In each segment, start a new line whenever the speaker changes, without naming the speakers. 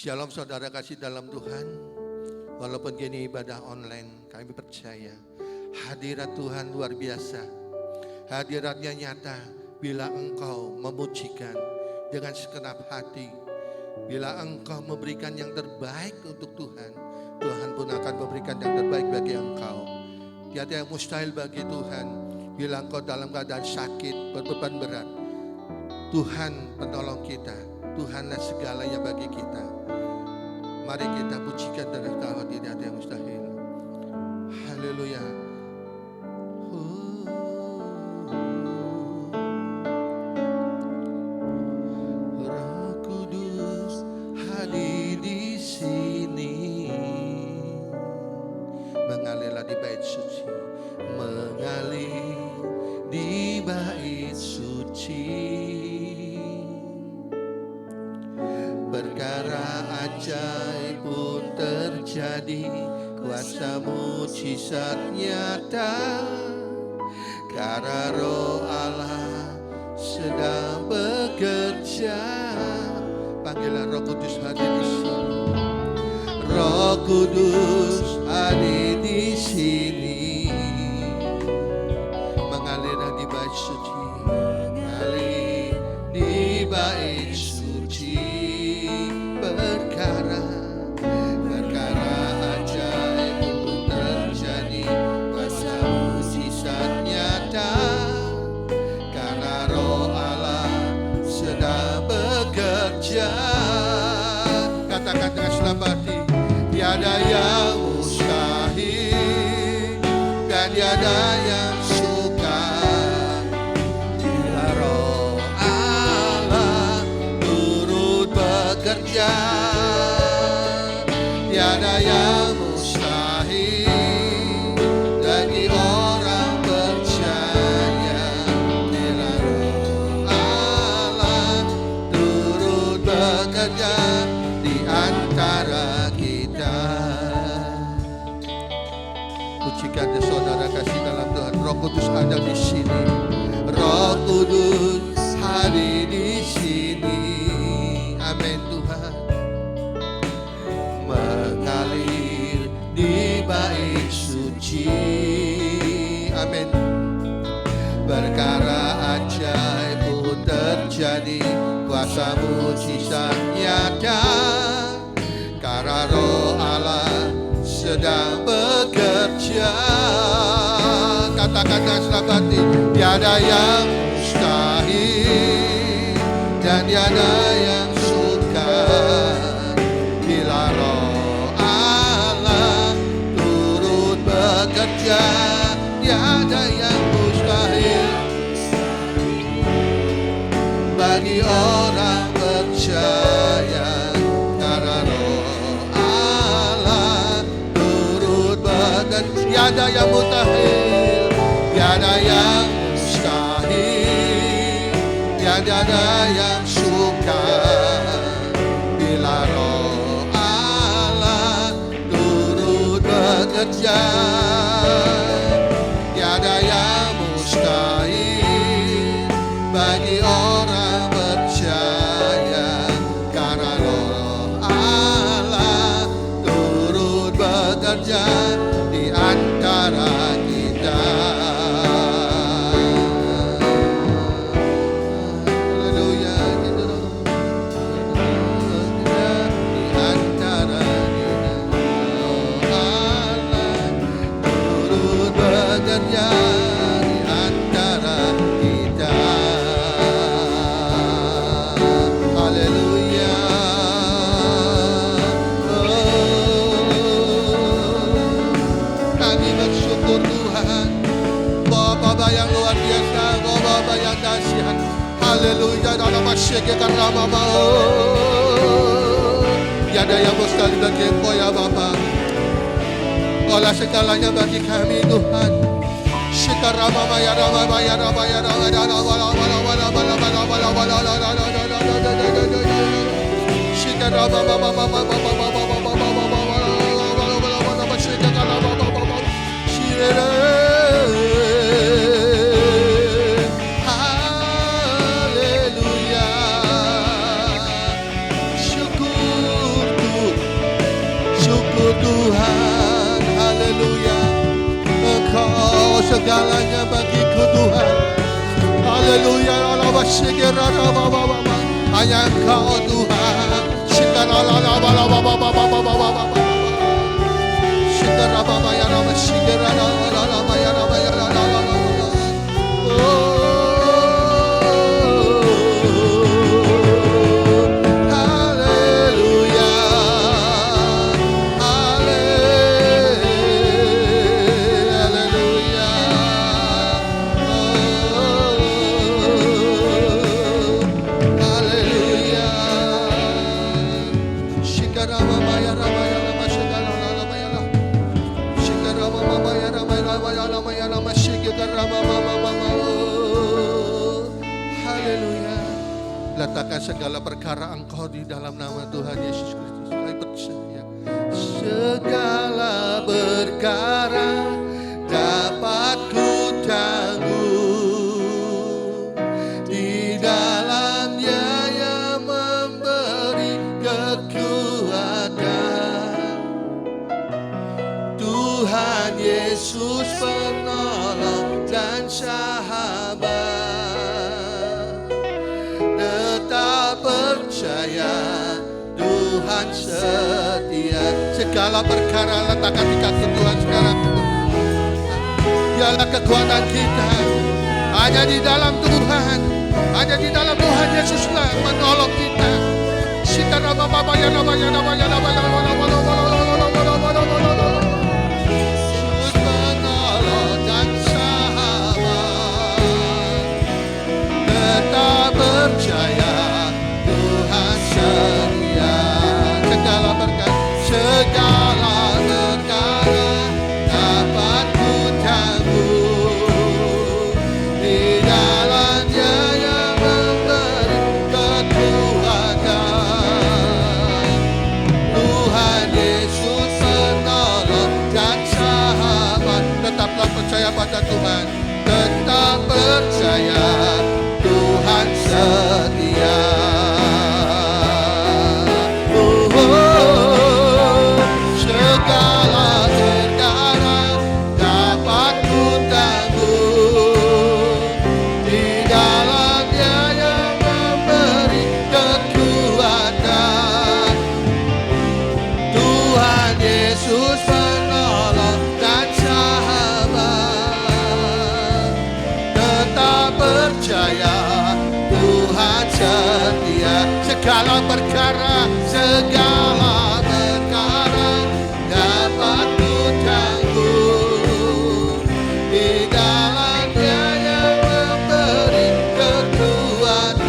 Shalom saudara kasih dalam Tuhan. Walaupun gini ibadah online, kami percaya hadirat Tuhan luar biasa. Hadiratnya nyata bila engkau memujikan dengan segenap hati. Bila engkau memberikan yang terbaik untuk Tuhan, Tuhan pun akan memberikan yang terbaik bagi engkau. Tiada yang mustahil bagi Tuhan. Bila engkau dalam keadaan sakit, berbeban berat, Tuhan penolong kita. Tuhanlah segalanya bagi kita. Mari kita pujikan dari kawat, tidak ada yang mustahil. Haleluya. Roh Kudus hadir di sini, mengalirlah di bait suci, mengalir di bait suci. Perkara ajaib pun terjadi, kuasa mujizat nyata, karena Roh Allah sedang bekerja. Panggilan Roh Kudus hadir di sini. Roh Kudus hadir di sini, mengalir di bait suci, mengalir di bait suci. Perkara ajaib pun terjadi, kuasa mujizat nyata, karena Roh Allah sedang bekerja. Katakan dengan senang hati, tiada yang mustahil dan tiada yang sukar bila Roh Allah turut bekerja. Tiada yang mustahil bagi orang percaya bila Roh Allah turut bekerja di antara kita. Pujikan saudara kasih dalam Tuhan. Roh Kudus ada di sini. Roh Kudus hadir di sini. Amin Tuhan. Mengalir di bait suci. Amin. Perkara ajaib pun terjadi, kuasa mujizat nyata, karena Roh Allah sedang bekerja. Katakan dengan senang hati, tiada yang mustahil dan tiada yang sukar bila Roh Allah turut bekerja. Tiada yang mustahil bagi orang percaya, karena Roh Allah turut bekerja. Tiada yang mustahil, tiada yang mustahil, tiada yang sukar bila Roh Allah turut bekerja. Tiada yang mustahil bagi orang percaya, karena Roh Allah turut bekerja di antara kita. Haleluya. Di antara kita, Roh Allah turut bekerja di antara kita. Haleluya. Kami bersyukur Tuhan, Bapa yang luar biasa, Bapa yang dahsyat. Haleluya. Dalam masyarakat karama mau, tiada yang mustahil bagi Engkau ya Bapa. Kaulah segalanya bagi kami Tuhan. Shikarama ya Rama ya Rama ya Rama ya Rama haleluya. Syukur segalanya bagiku Tuhan. Haleluya. Hanya Engkau Tuhan. Letakkan segala perkara Engkau di dalam nama Tuhan Yesus Kristus. Kami percaya segala perkara dapat ku tanggung di dalamnya yang memberi kekuatan. Tuhan Yesus penolong dan sahabat. Percaya Tuhan setia. Segala perkara letakkan di kaki Tuhan sekarang. Dialah kekuatan kita. Hanya di dalam Tuhan. Hanya di dalam Tuhan Yesuslah menolong kita. Yesus menolong dan sahabat. Tetap percaya setia. Segala perkara dapat ku tanggung di dalamnya yang memberi kekuatan. Tuhan Yesus penolong dan sahabat. Tetaplah percaya pada Tuhan. Tetap percaya Tuhan setia. Segala perkara dapat ku tanggung di dalamnya yang memberi kekuatan. Tuhan Yesus penolong dan sahabat. Tetap percaya Tuhan setia. Segala perkara dapat ku tanggung di dalamnya yang memberi kekuatan.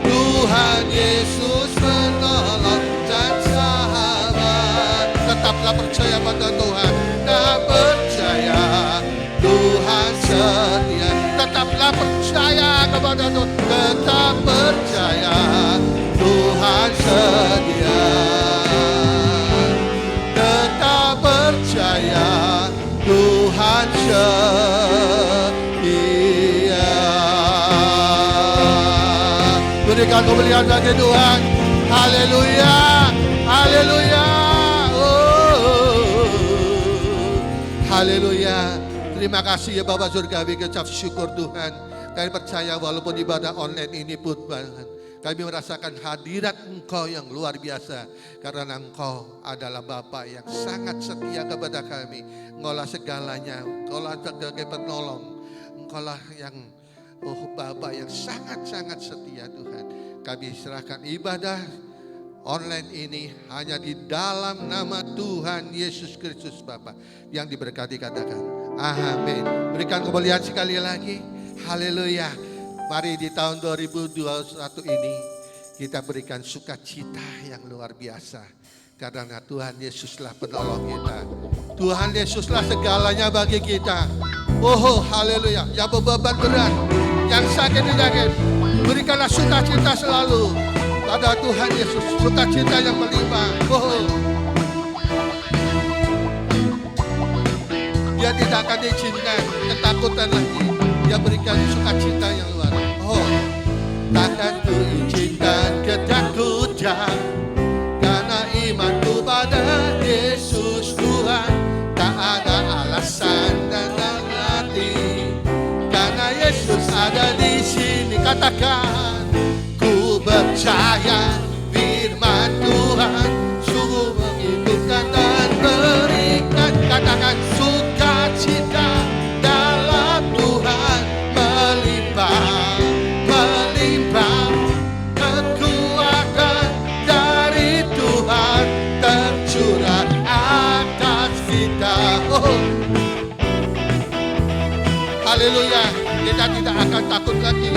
Tuhan Yesus penolong dan sahabat. Tetaplah percaya pada Tuhan. Dan percaya Tuhan setia. Tetaplah percaya kepada Tuhan. Tetap percaya Tuhan setia. Tetap percaya Tuhan setia. Berikan kemuliaan bagi Tuhan. Haleluya. Haleluya. Haleluya. Terima kasih ya Bapak Surgawi, ucap syukur Tuhan. Kami percaya walaupun ibadah online ini pun kami merasakan hadirat Engkau yang luar biasa. Karena Engkau adalah Bapa yang sangat setia kepada kami. Engkaulah segalanya, Engkaulah sebagai penolong. Engkaulah yang Bapa yang sangat-sangat setia Tuhan. Kami serahkan ibadah online ini hanya di dalam nama Tuhan Yesus Kristus Bapa yang diberkati. Katakan amin. Berikan kemuliaan sekali lagi. Haleluya. Mari di tahun 2021 ini kita berikan sukacita yang luar biasa. Karena Tuhan Yesuslah penolong kita. Tuhan Yesuslah segalanya bagi kita. Oh haleluya. Yang beban berat, yang sakit berikanlah sukacita selalu pada Tuhan Yesus. Sukacita yang melimpah. Dia tidak akan izinkan ketakutan lagi. Dia berikan sukacita yang luar. Takkan ku izinkan ketakutan, karena imanku pada Yesus Tuhan. Tak ada alasan katakan, ku percaya firman Tuhan sungguh menghidupkan dan berikan. Katakan, sukacita dalam Tuhan melimpah, melimpah. Kekuatan dari Tuhan tercurah atas kita. Oh, haleluya. Kita tidak akan takut lagi.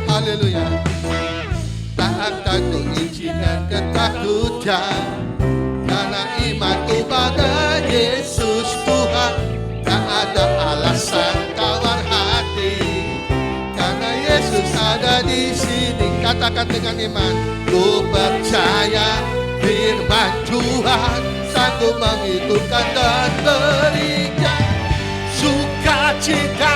Haleluya. Tak akan mengizinkan ketakutan, karena imanku pada Yesus Tuhan. Tak ada alasan tawar hati, karena Yesus ada di sini. Katakan dengan iman, ku percaya firman Tuhan sanggup menghidupkan dan berikan. Sukacita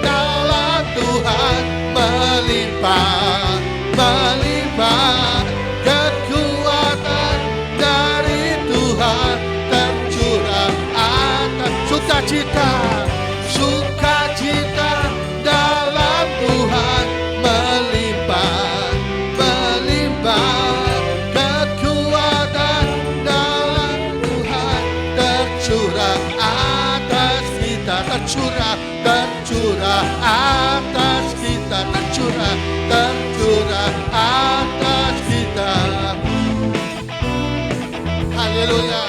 dalam Tuhan melimpah, melimpah. Kekuatan dari Tuhan tercurah atas. Sukacita, sukacita dalam Tuhan melimpah, melimpah. Kekuatan dalam Tuhan tercurah atas kita, tercurah, tercurah atas kita, tercurah, tercurah atas kita. Haleluya.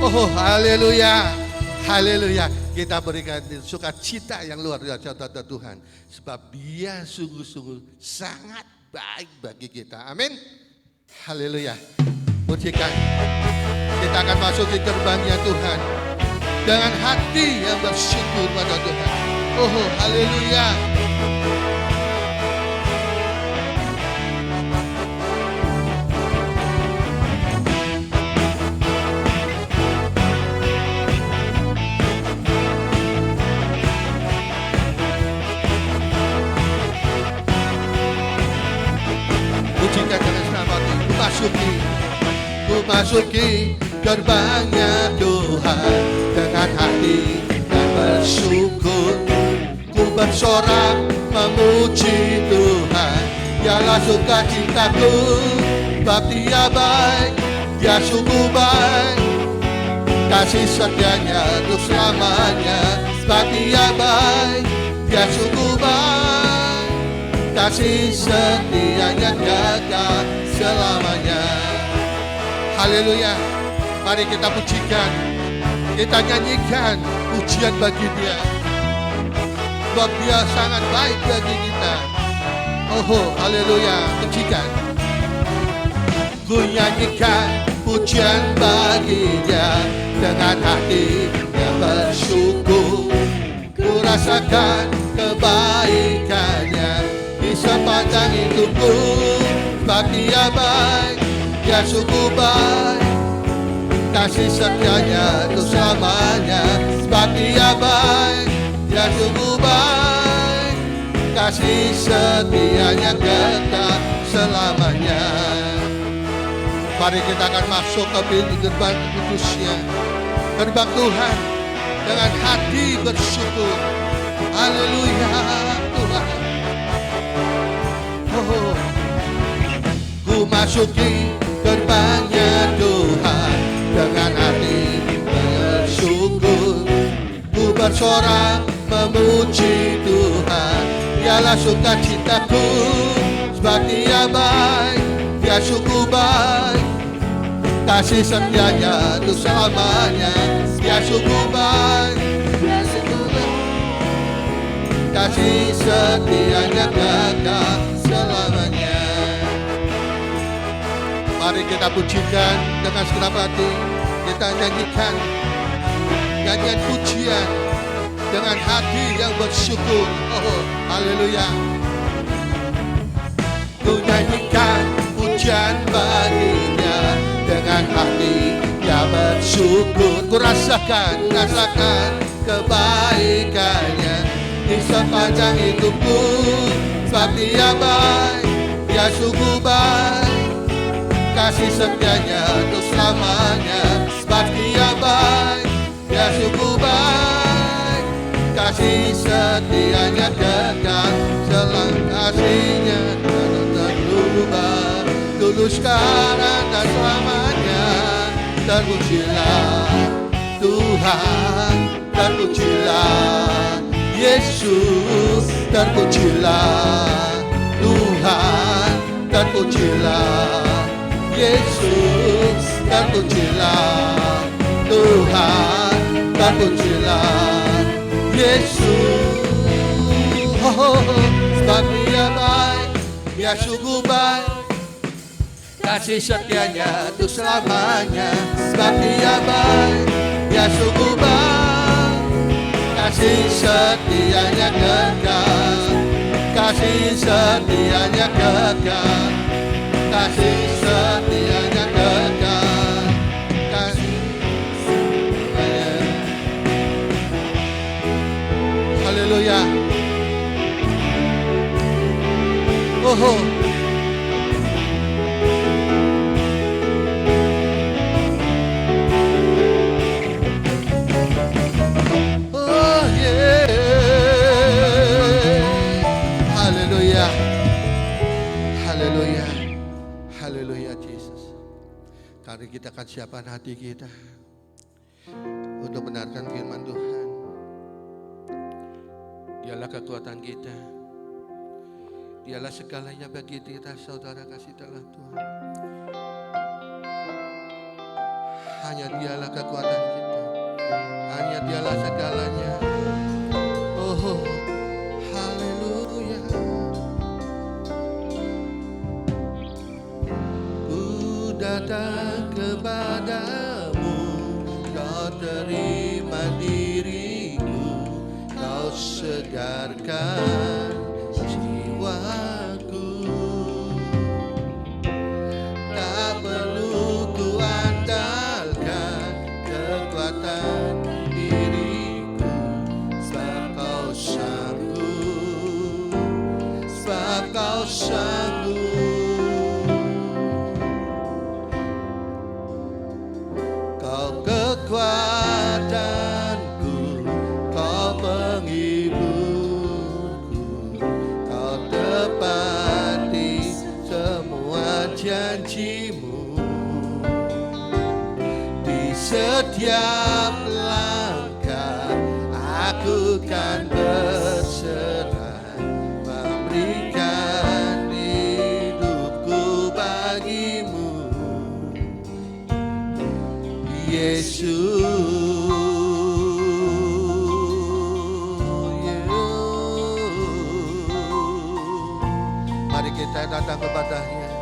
Oh, haleluya, haleluya. Kita berikan sukacita yang luar biasa kepada Tuhan, sebab Dia sungguh-sungguh sangat baik bagi kita. Amin. Haleluya. Pujikan. Kita akan masuk di gerbangnya Tuhan dengan hati yang bersyukur pada Tuhan. Oh, haleluya. Pujikan dengan selamat. Ku masuki gerbangnya Tuhan dengan hati yang bersyukur. Ku bersorak memuji Tuhan, Dialah sukacitaku, sebab Dia baik, Dia sungguh baik. Kasih setianya untuk selamanya, sebab Dia baik, Dia sungguh baik. Kasih setianya kekal selamanya. Haleluya. Mari kita pujikan, kita nyanyikan pujian bagi Dia, sebab Dia sangat baik bagi kita. Oh, haleluya. Pujikan. Ku nyanyikan pujian bagi Dia dengan hati yang bersyukur. Ku rasakan kebaikannya di sepanjang hidupku, sebab Dia baik, Dia sungguh baik. Kasih setianya untuk selamanya, sebab Dia baik, Dia sungguh baik. Kasih setianya kekal selamanya. Mari kita akan masuk ke pintu gerbang kudusnya, gerbang Tuhan, dengan hati bersyukur. Haleluya Tuhan. Oh, ku masuki gerbangnya Tuhan dengan hati bersyukur. Ku bersorak memuji Tuhan, Dialah sukacitaku, sebab Dia baik, Dia sungguh baik. Kasih setianya untuk selamanya, Dia sungguh baik, Dia sungguh baik. Kasih setianya kekal selamanya. Mari kita pujikan dengan segenap hati. Kita nyanyikan nyanyian pujian dengan hati yang bersyukur. Oh, haleluya. Ku nyanyikan pujian bagi-Nya dengan hati yang bersyukur. Ku rasakan kebaikannya di sepanjang hidupku, sebab Dia baik, Dia sungguh baik. Kasih setianya untuk selamanya, sebab Dia baik, Dia sungguh baik. kasih setianya kekal, selang kasihnya tak berubah, dulu sekarang dan selamanya. Terpujilah Tuhan, terpujilah Yesus, terpujilah Tuhan, terpujilah Yesus, terpujilah Tuhan, terpujilah Yesus. Sebab Dia baik, Dia sungguh baik, kasih setianya untuk selamanya. Sebab Dia baik, Dia sungguh baik, kasih setianya kekal, kasih setianya kekal, kasih setianya kekal, kasih setianya. Haleluya. Oh. Mari kita akan siapkan hati kita untuk mendengarkan firman Tuhan. Dialah kekuatan kita, Dialah segalanya bagi kita, saudara kasih dalam Tuhan. Hanya Dialah kekuatan kita, hanya Dialah segalanya. Oh, haleluya. Ku datang kepadamu, kau terima diriku, kau segarkan jiwaku. Tak perlu ku andalkan kekuatan diriku, sebab kau sanggup, sebab kau sanggup. Kekuatanku, kau penghiburku, kau tepati semua janjimu. Di setiap langkah aku kan berserah, memberikan hidupku bagimu, Yesus. Mari kita datang kepada-Nya.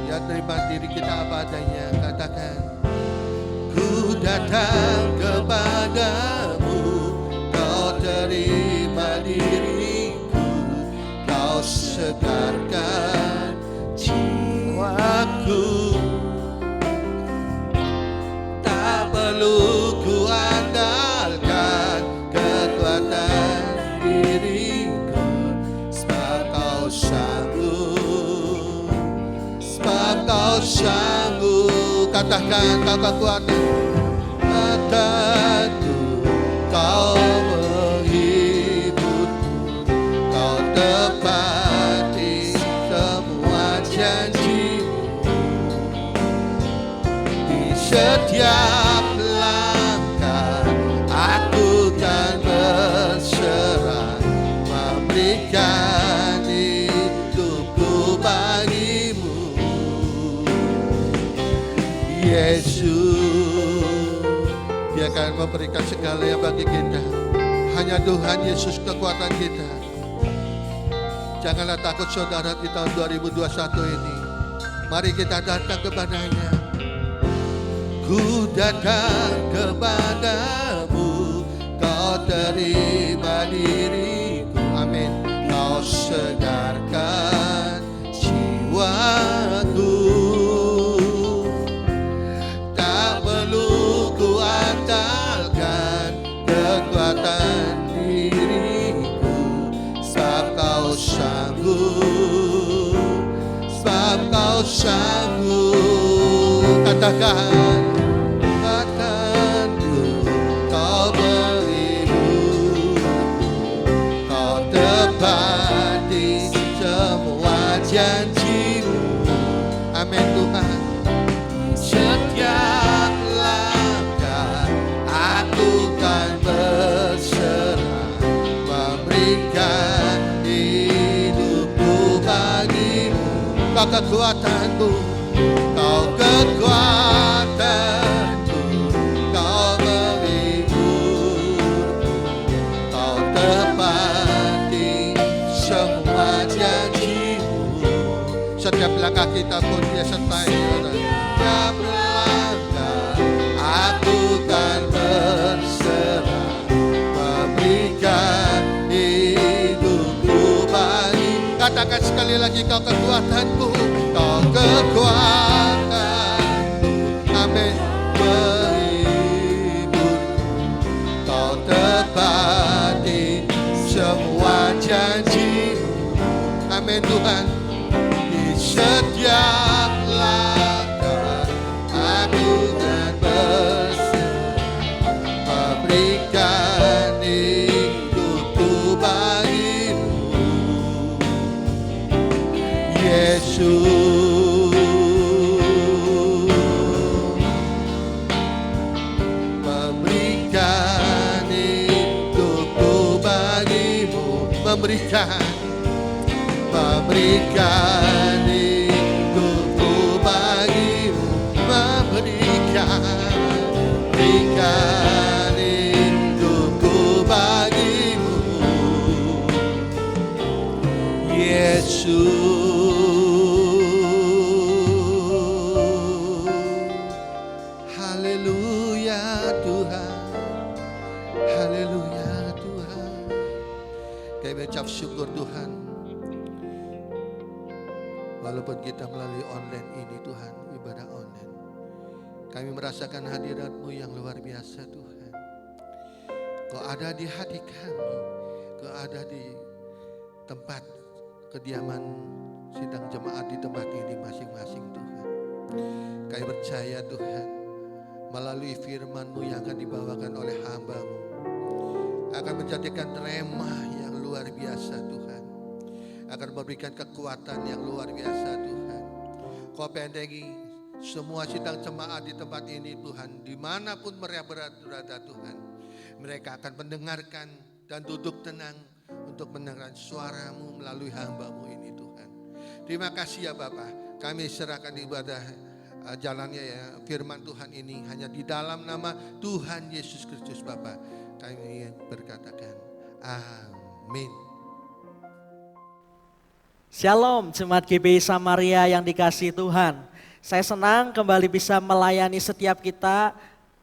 Ya, terima diri kita apa adanya. Katakan, ku datang kepadamu, kau terima diriku, kau segarkan jiwaku. Perlu ku andalkan kekuatan diriku, sebab kau sanggup, sebab kau sanggup. Katakan, kau kekuatan kekuatanku, kau menghiburku, kau tepati semua janjimu. Di setiap Yesus, Dia akan memberikan segala yang bagi kita. Hanya Tuhan Yesus kekuatan kita. Janganlah takut saudara di tahun 2021 ini. Mari kita datang kepada-Nya. Ku datang kepadamu, kau terima diriku, amin. Kau segarkan jiwaku. Kekuatan diriku, sebab kau sanggup, sebab kau sanggup. Katakan, katakanku, kau beribu, kekuatanku, kau kekuatanku, kau menghibur, kau tepati semua janjimu. Setiap langkah kita pun dia sertai. Setiap langkah aku kan berserah, memberikan hidupku bagi. Katakan sekali lagi, kau kekuatanku, kau kekuatanku, amin, menghibur, kau tepati semua janjimu, amin Tuhan. Di setiap langkah aku kan berserah, memberikan hidupku bagimu, Yesus. Memberikan hidupku bagimu, memberikan hidupku bagimu, memberikan hidupku bagimu, Yesus. Haleluya Tuhan, haleluya Tuhan. Kami ucap syukur Tuhan, walaupun kita melalui online ini Tuhan, ibadah online, kami merasakan hadirat-Mu yang luar biasa Tuhan. Kau ada di hati kami, Kau ada di tempat kediaman sidang jemaat di tempat ini masing-masing Tuhan. Kami percaya Tuhan, melalui firman-Mu yang akan dibawakan oleh hamba-Mu, akan menjadikan remah yang luar biasa Tuhan, akan memberikan kekuatan yang luar biasa Tuhan. Kau pendengi semua sidang jemaat di tempat ini Tuhan, dimanapun mereka berada Tuhan, mereka akan mendengarkan dan duduk tenang untuk mendengarkan suara-Mu melalui hamba-Mu ini Tuhan. Terima kasih ya Bapa, kami serahkan ibadah jalannya ya firman Tuhan ini hanya di dalam nama Tuhan Yesus Kristus Bapa kami berkatakan amin.
Shalom Jemaat GBI Samaria yang dikasihi Tuhan. Saya senang kembali bisa melayani setiap kita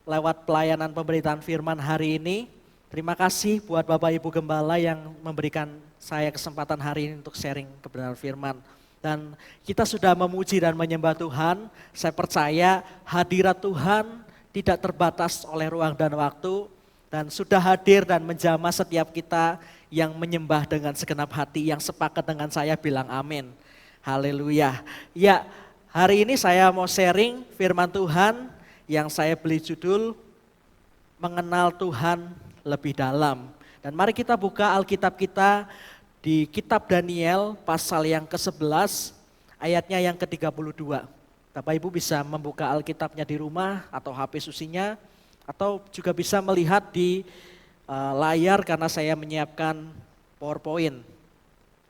lewat pelayanan pemberitaan firman hari ini. Terima kasih buat Bapak Ibu Gembala yang memberikan saya kesempatan hari ini untuk sharing kebenaran firman. Dan kita sudah memuji dan menyembah Tuhan. Saya percaya hadirat Tuhan tidak terbatas oleh ruang dan waktu. Dan sudah hadir dan menjamah setiap kita yang menyembah dengan segenap hati. Yang sepakat dengan saya bilang amin. Haleluya. Ya, hari ini saya mau sharing firman Tuhan yang saya beri judul Mengenal Tuhan Lebih Dalam. Dan mari kita buka Alkitab kita di kitab Daniel pasal yang ke-11 ayatnya yang ke-32. Bapak Ibu bisa membuka Alkitabnya di rumah atau HP susinya atau juga bisa melihat di layar karena saya menyiapkan PowerPoint.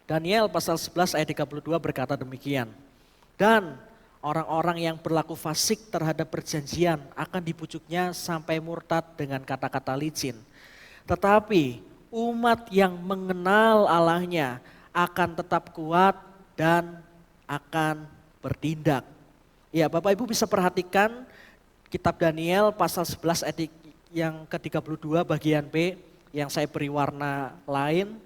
Daniel pasal 11 ayat 32 berkata demikian. Dan orang-orang yang berlaku fasik terhadap perjanjian akan dibujuknya sampai murtad dengan kata-kata licin. Tetapi umat yang mengenal Allahnya akan tetap kuat dan akan bertindak. Ya, Bapak Ibu bisa perhatikan kitab Daniel pasal 11 ayat yang ke-32 bagian B yang saya beri warna lain,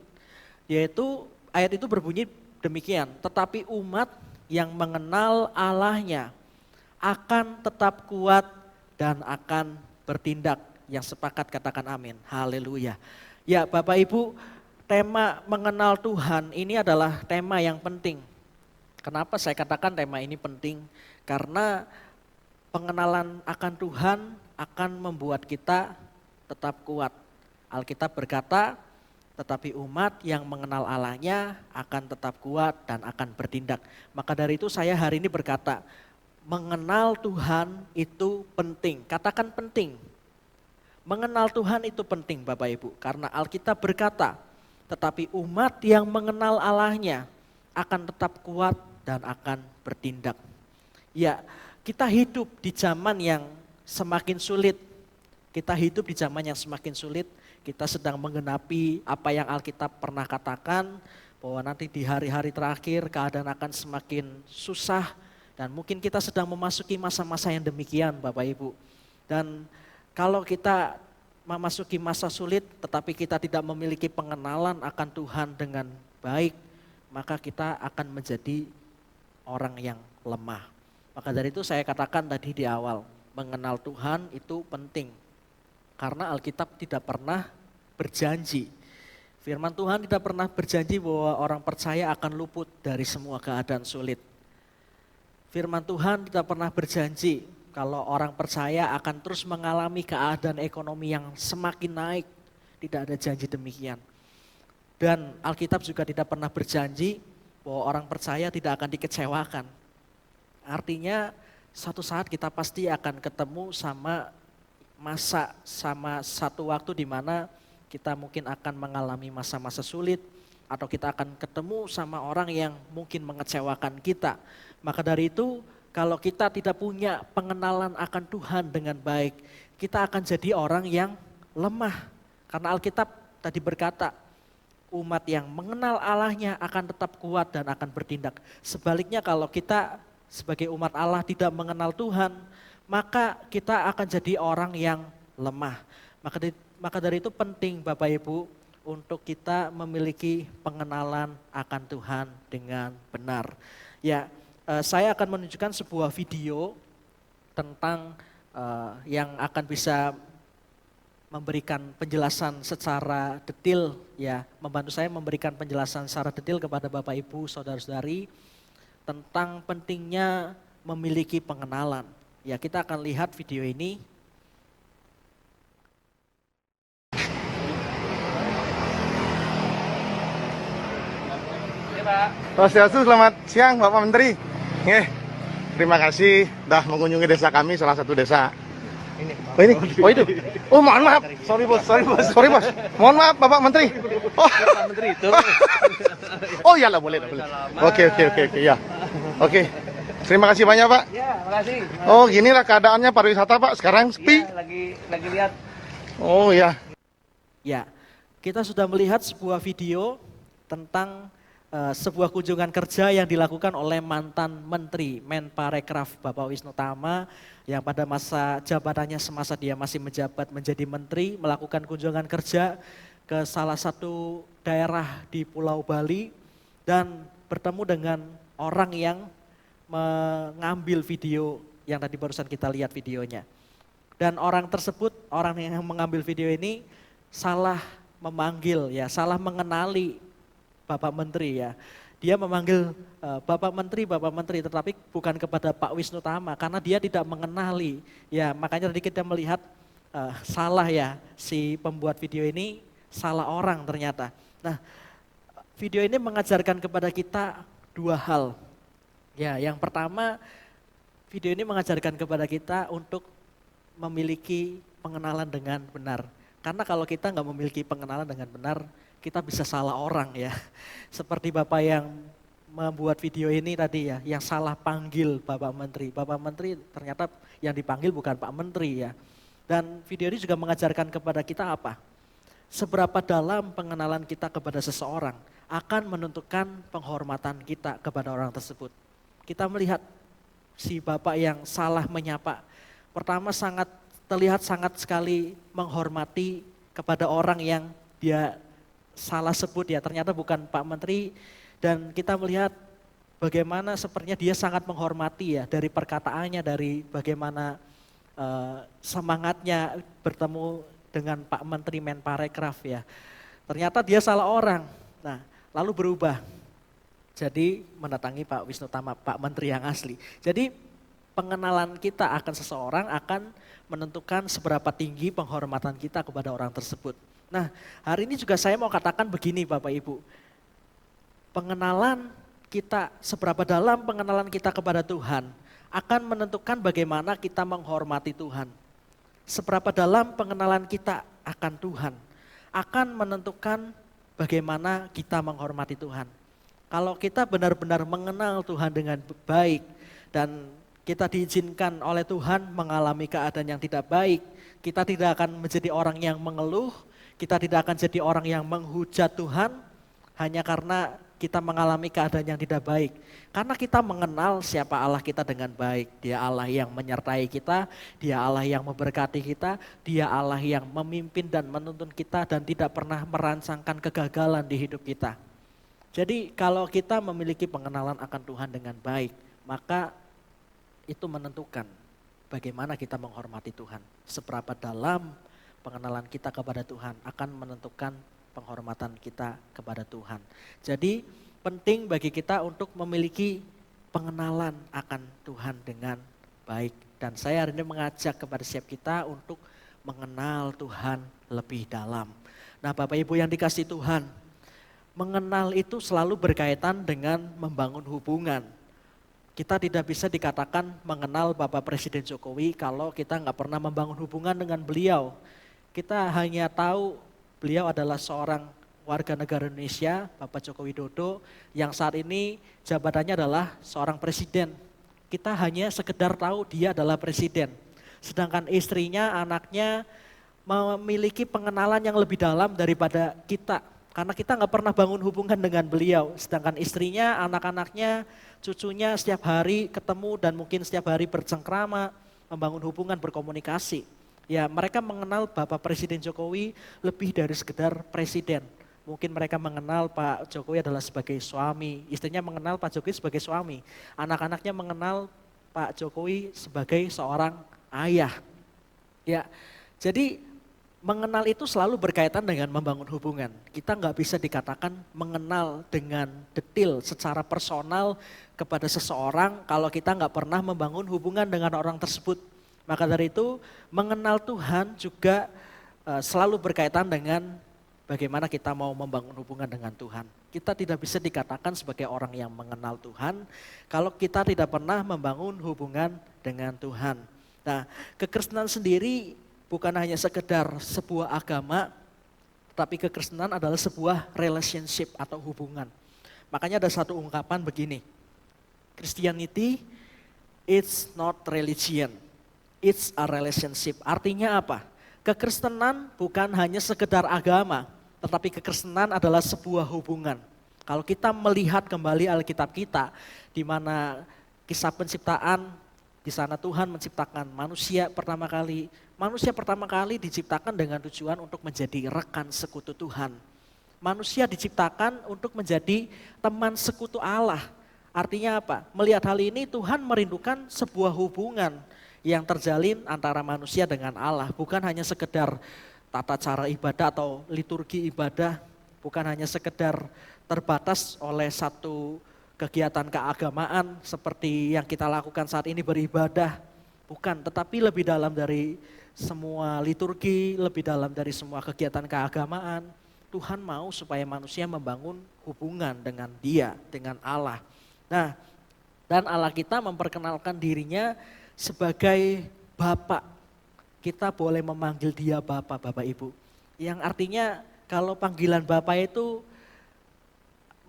yaitu ayat itu berbunyi demikian. Tetapi umat yang mengenal Allahnya akan tetap kuat dan akan bertindak. Yang sepakat katakan amin. Haleluya. Ya Bapak Ibu, tema mengenal Tuhan ini adalah tema yang penting. Kenapa saya katakan tema ini penting? Karena pengenalan akan Tuhan akan membuat kita tetap kuat. Alkitab berkata, tetapi umat yang mengenal Allahnya akan tetap kuat dan akan bertindak. Maka dari itu saya hari ini berkata, mengenal Tuhan itu penting. Katakan penting. Mengenal Tuhan itu penting Bapak Ibu, karena Alkitab berkata, tetapi umat yang mengenal Allahnya akan tetap kuat dan akan bertindak. Ya, kita hidup di zaman yang semakin sulit. Kita hidup di zaman yang semakin sulit. Kita sedang menggenapi apa yang Alkitab pernah katakan, bahwa nanti di hari-hari terakhir keadaan akan semakin susah. Dan mungkin kita sedang memasuki masa-masa yang demikian Bapak Ibu. Dan kalau kita memasuki masa sulit tetapi kita tidak memiliki pengenalan akan Tuhan dengan baik, maka kita akan menjadi orang yang lemah. Maka dari itu saya katakan tadi di awal, mengenal Tuhan itu penting. Karena Alkitab tidak pernah berjanji. Firman Tuhan tidak pernah berjanji bahwa orang percaya akan luput dari semua keadaan sulit. Firman Tuhan tidak pernah berjanji kalau orang percaya akan terus mengalami keadaan ekonomi yang semakin naik. Tidak ada janji demikian. Dan Alkitab juga tidak pernah berjanji bahwa orang percaya tidak akan dikecewakan. Artinya suatu saat kita pasti akan ketemu sama satu waktu di mana kita mungkin akan mengalami masa-masa sulit atau kita akan ketemu sama orang yang mungkin mengecewakan kita. Maka dari itu kalau kita tidak punya pengenalan akan Tuhan dengan baik, kita akan jadi orang yang lemah. Karena Alkitab tadi berkata, umat yang mengenal Allahnya akan tetap kuat dan akan bertindak. Sebaliknya kalau kita sebagai umat Allah tidak mengenal Tuhan, maka kita akan jadi orang yang lemah. Maka dari itu penting Bapak Ibu untuk kita memiliki pengenalan akan Tuhan dengan benar. Ya, saya akan menunjukkan sebuah video tentang yang akan bisa memberikan penjelasan secara detail, ya, membantu saya memberikan penjelasan secara detail kepada Bapak Ibu, saudara-saudari tentang pentingnya memiliki pengenalan. Ya, kita akan lihat video ini.
Swastiastu, selamat siang Bapak Menteri. Terima kasih dah mengunjungi desa kami, salah satu desa. Oh itu. Oh mohon maaf. Sorry bos. Mohon maaf Bapak Menteri. Oh. Bapak Menteri itu. Oh iyalah boleh. Oke ya. Oke. Terima kasih banyak Pak.
Ya, makasih.
Oh ginilah keadaannya pariwisata Pak sekarang sepi.
Ya, lagi lihat.
Oh ya.
Ya, kita sudah melihat sebuah video tentang sebuah kunjungan kerja yang dilakukan oleh mantan Menteri Menparekraf Bapak Wisnu Tama yang pada masa jabatannya semasa dia masih menjabat menjadi menteri melakukan kunjungan kerja ke salah satu daerah di Pulau Bali dan bertemu dengan orang yang mengambil video yang tadi barusan kita lihat videonya. Dan orang tersebut, orang yang mengambil video ini salah memanggil ya, salah mengenali Bapak Menteri ya. Dia memanggil Bapak Menteri, tetapi bukan kepada Pak Wisnu Tama karena dia tidak mengenali. Ya, makanya tadi kita melihat salah ya, si pembuat video ini salah orang ternyata. Nah, video ini mengajarkan kepada kita dua hal. Ya, yang pertama video ini mengajarkan kepada kita untuk memiliki pengenalan dengan benar. Karena kalau kita nggak memiliki pengenalan dengan benar, kita bisa salah orang ya. Seperti Bapak yang membuat video ini tadi ya, yang salah panggil Bapak Menteri. Bapak Menteri ternyata yang dipanggil bukan Pak Menteri ya. Dan video ini juga mengajarkan kepada kita apa? Seberapa dalam pengenalan kita kepada seseorang akan menentukan penghormatan kita kepada orang tersebut. Kita melihat si Bapak yang salah menyapa. Pertama terlihat sangat sekali menghormati kepada orang yang dia salah sebut ya, ternyata bukan Pak Menteri, dan kita melihat bagaimana sepertinya dia sangat menghormati ya dari perkataannya, dari bagaimana semangatnya bertemu dengan Pak Menteri Menparekraf ya. Ternyata dia salah orang. Nah, lalu berubah. Jadi mendatangi Pak Wisnu Tama, Pak Menteri yang asli. Jadi pengenalan kita akan seseorang akan menentukan seberapa tinggi penghormatan kita kepada orang tersebut. Nah, hari ini juga saya mau katakan begini Bapak Ibu. Pengenalan kita, seberapa dalam pengenalan kita kepada Tuhan akan menentukan bagaimana kita menghormati Tuhan. Seberapa dalam pengenalan kita akan Tuhan akan menentukan bagaimana kita menghormati Tuhan. Kalau kita benar-benar mengenal Tuhan dengan baik dan kita diizinkan oleh Tuhan mengalami keadaan yang tidak baik, kita tidak akan menjadi orang yang mengeluh, kita tidak akan jadi orang yang menghujat Tuhan hanya karena kita mengalami keadaan yang tidak baik. Karena kita mengenal siapa Allah kita dengan baik. Dia Allah yang menyertai kita, Dia Allah yang memberkati kita, Dia Allah yang memimpin dan menuntun kita dan tidak pernah merancangkan kegagalan di hidup kita. Jadi kalau kita memiliki pengenalan akan Tuhan dengan baik, maka itu menentukan bagaimana kita menghormati Tuhan. Seberapa dalam pengenalan kita kepada Tuhan akan menentukan penghormatan kita kepada Tuhan. Jadi penting bagi kita untuk memiliki pengenalan akan Tuhan dengan baik. Dan saya hari ini mengajak kepada setiap kita untuk mengenal Tuhan lebih dalam. Nah Bapak Ibu yang dikasihi Tuhan, mengenal itu selalu berkaitan dengan membangun hubungan. Kita tidak bisa dikatakan mengenal Bapak Presiden Jokowi kalau kita nggak pernah membangun hubungan dengan beliau. Kita hanya tahu beliau adalah seorang warga negara Indonesia, Bapak Joko Widodo, yang saat ini jabatannya adalah seorang presiden. Kita hanya sekedar tahu dia adalah presiden. Sedangkan istrinya, anaknya memiliki pengenalan yang lebih dalam daripada kita. Karena kita nggak pernah bangun hubungan dengan beliau. Sedangkan istrinya, anak-anaknya, cucunya setiap hari ketemu dan mungkin setiap hari bercengkrama, membangun hubungan, berkomunikasi. Ya mereka mengenal Bapak Presiden Jokowi lebih dari sekedar presiden. Mungkin mereka mengenal Pak Jokowi adalah sebagai suami, istrinya mengenal Pak Jokowi sebagai suami. Anak-anaknya mengenal Pak Jokowi sebagai seorang ayah. Ya, jadi mengenal itu selalu berkaitan dengan membangun hubungan. Kita nggak bisa dikatakan mengenal dengan detail secara personal kepada seseorang kalau kita nggak pernah membangun hubungan dengan orang tersebut. Maka dari itu mengenal Tuhan juga selalu berkaitan dengan bagaimana kita mau membangun hubungan dengan Tuhan. Kita tidak bisa dikatakan sebagai orang yang mengenal Tuhan kalau kita tidak pernah membangun hubungan dengan Tuhan. Nah, kekristenan sendiri bukan hanya sekedar sebuah agama, tapi kekristenan adalah sebuah relationship atau hubungan. Makanya ada satu ungkapan begini, Christianity it's not religion, it's a relationship. Artinya apa? Kekristenan bukan hanya sekedar agama, tetapi kekristenan adalah sebuah hubungan. Kalau kita melihat kembali Alkitab kita, di mana kisah penciptaan, di sana Tuhan menciptakan manusia pertama kali. Manusia pertama kali diciptakan dengan tujuan untuk menjadi rekan sekutu Tuhan. Manusia diciptakan untuk menjadi teman sekutu Allah. Artinya apa? Melihat hal ini Tuhan merindukan sebuah hubungan yang terjalin antara manusia dengan Allah. Bukan hanya sekedar tata cara ibadah atau liturgi ibadah. Bukan hanya sekedar terbatas oleh satu kegiatan keagamaan seperti yang kita lakukan saat ini beribadah. Bukan, tetapi lebih dalam dari semua liturgi, lebih dalam dari semua kegiatan keagamaan. Tuhan mau supaya manusia membangun hubungan dengan Dia, dengan Allah. Nah, dan Allah kita memperkenalkan dirinya sebagai Bapa. Kita boleh memanggil Dia Bapa, Bapak Ibu. Yang artinya kalau panggilan Bapa itu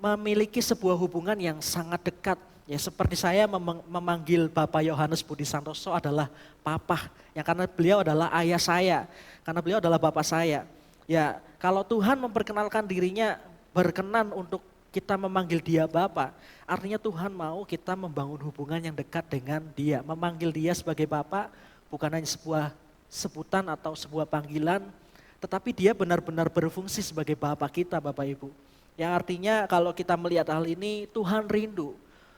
memiliki sebuah hubungan yang sangat dekat. Ya seperti saya memanggil Bapak Yohanes Budi Santoso adalah Papa. Ya karena beliau adalah ayah saya, karena beliau adalah Bapak saya. Ya kalau Tuhan memperkenalkan dirinya berkenan untuk kita memanggil Dia Bapa, artinya Tuhan mau kita membangun hubungan yang dekat dengan Dia. Memanggil Dia sebagai Bapa bukan hanya sebuah sebutan atau sebuah panggilan, tetapi Dia benar-benar berfungsi sebagai Bapa kita, Bapak Ibu. Yang artinya kalau kita melihat hal ini, Tuhan rindu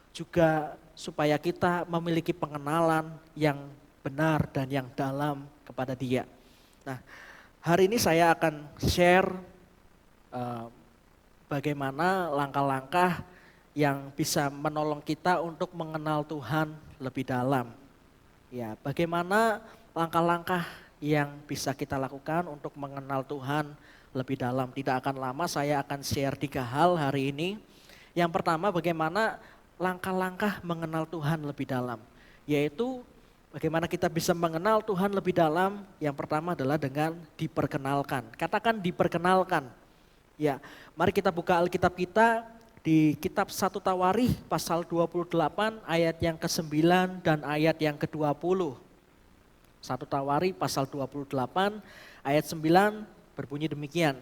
juga supaya kita memiliki pengenalan yang benar dan yang dalam kepada Dia. Nah, hari ini saya akan share bagaimana langkah-langkah yang bisa menolong kita untuk mengenal Tuhan lebih dalam. Ya, bagaimana langkah-langkah yang bisa kita lakukan untuk mengenal Tuhan lebih dalam. Tidak akan lama saya akan share 3 hal hari ini. Yang pertama bagaimana langkah-langkah mengenal Tuhan lebih dalam. Yaitu bagaimana kita bisa mengenal Tuhan lebih dalam. Yang pertama adalah dengan diperkenalkan. Katakan diperkenalkan. Ya, mari kita buka Alkitab kita di kitab 1 Tawarikh pasal 28 ayat yang ke-9 dan ayat yang ke-20. 1 Tawarikh pasal 28 ayat 9 berbunyi demikian.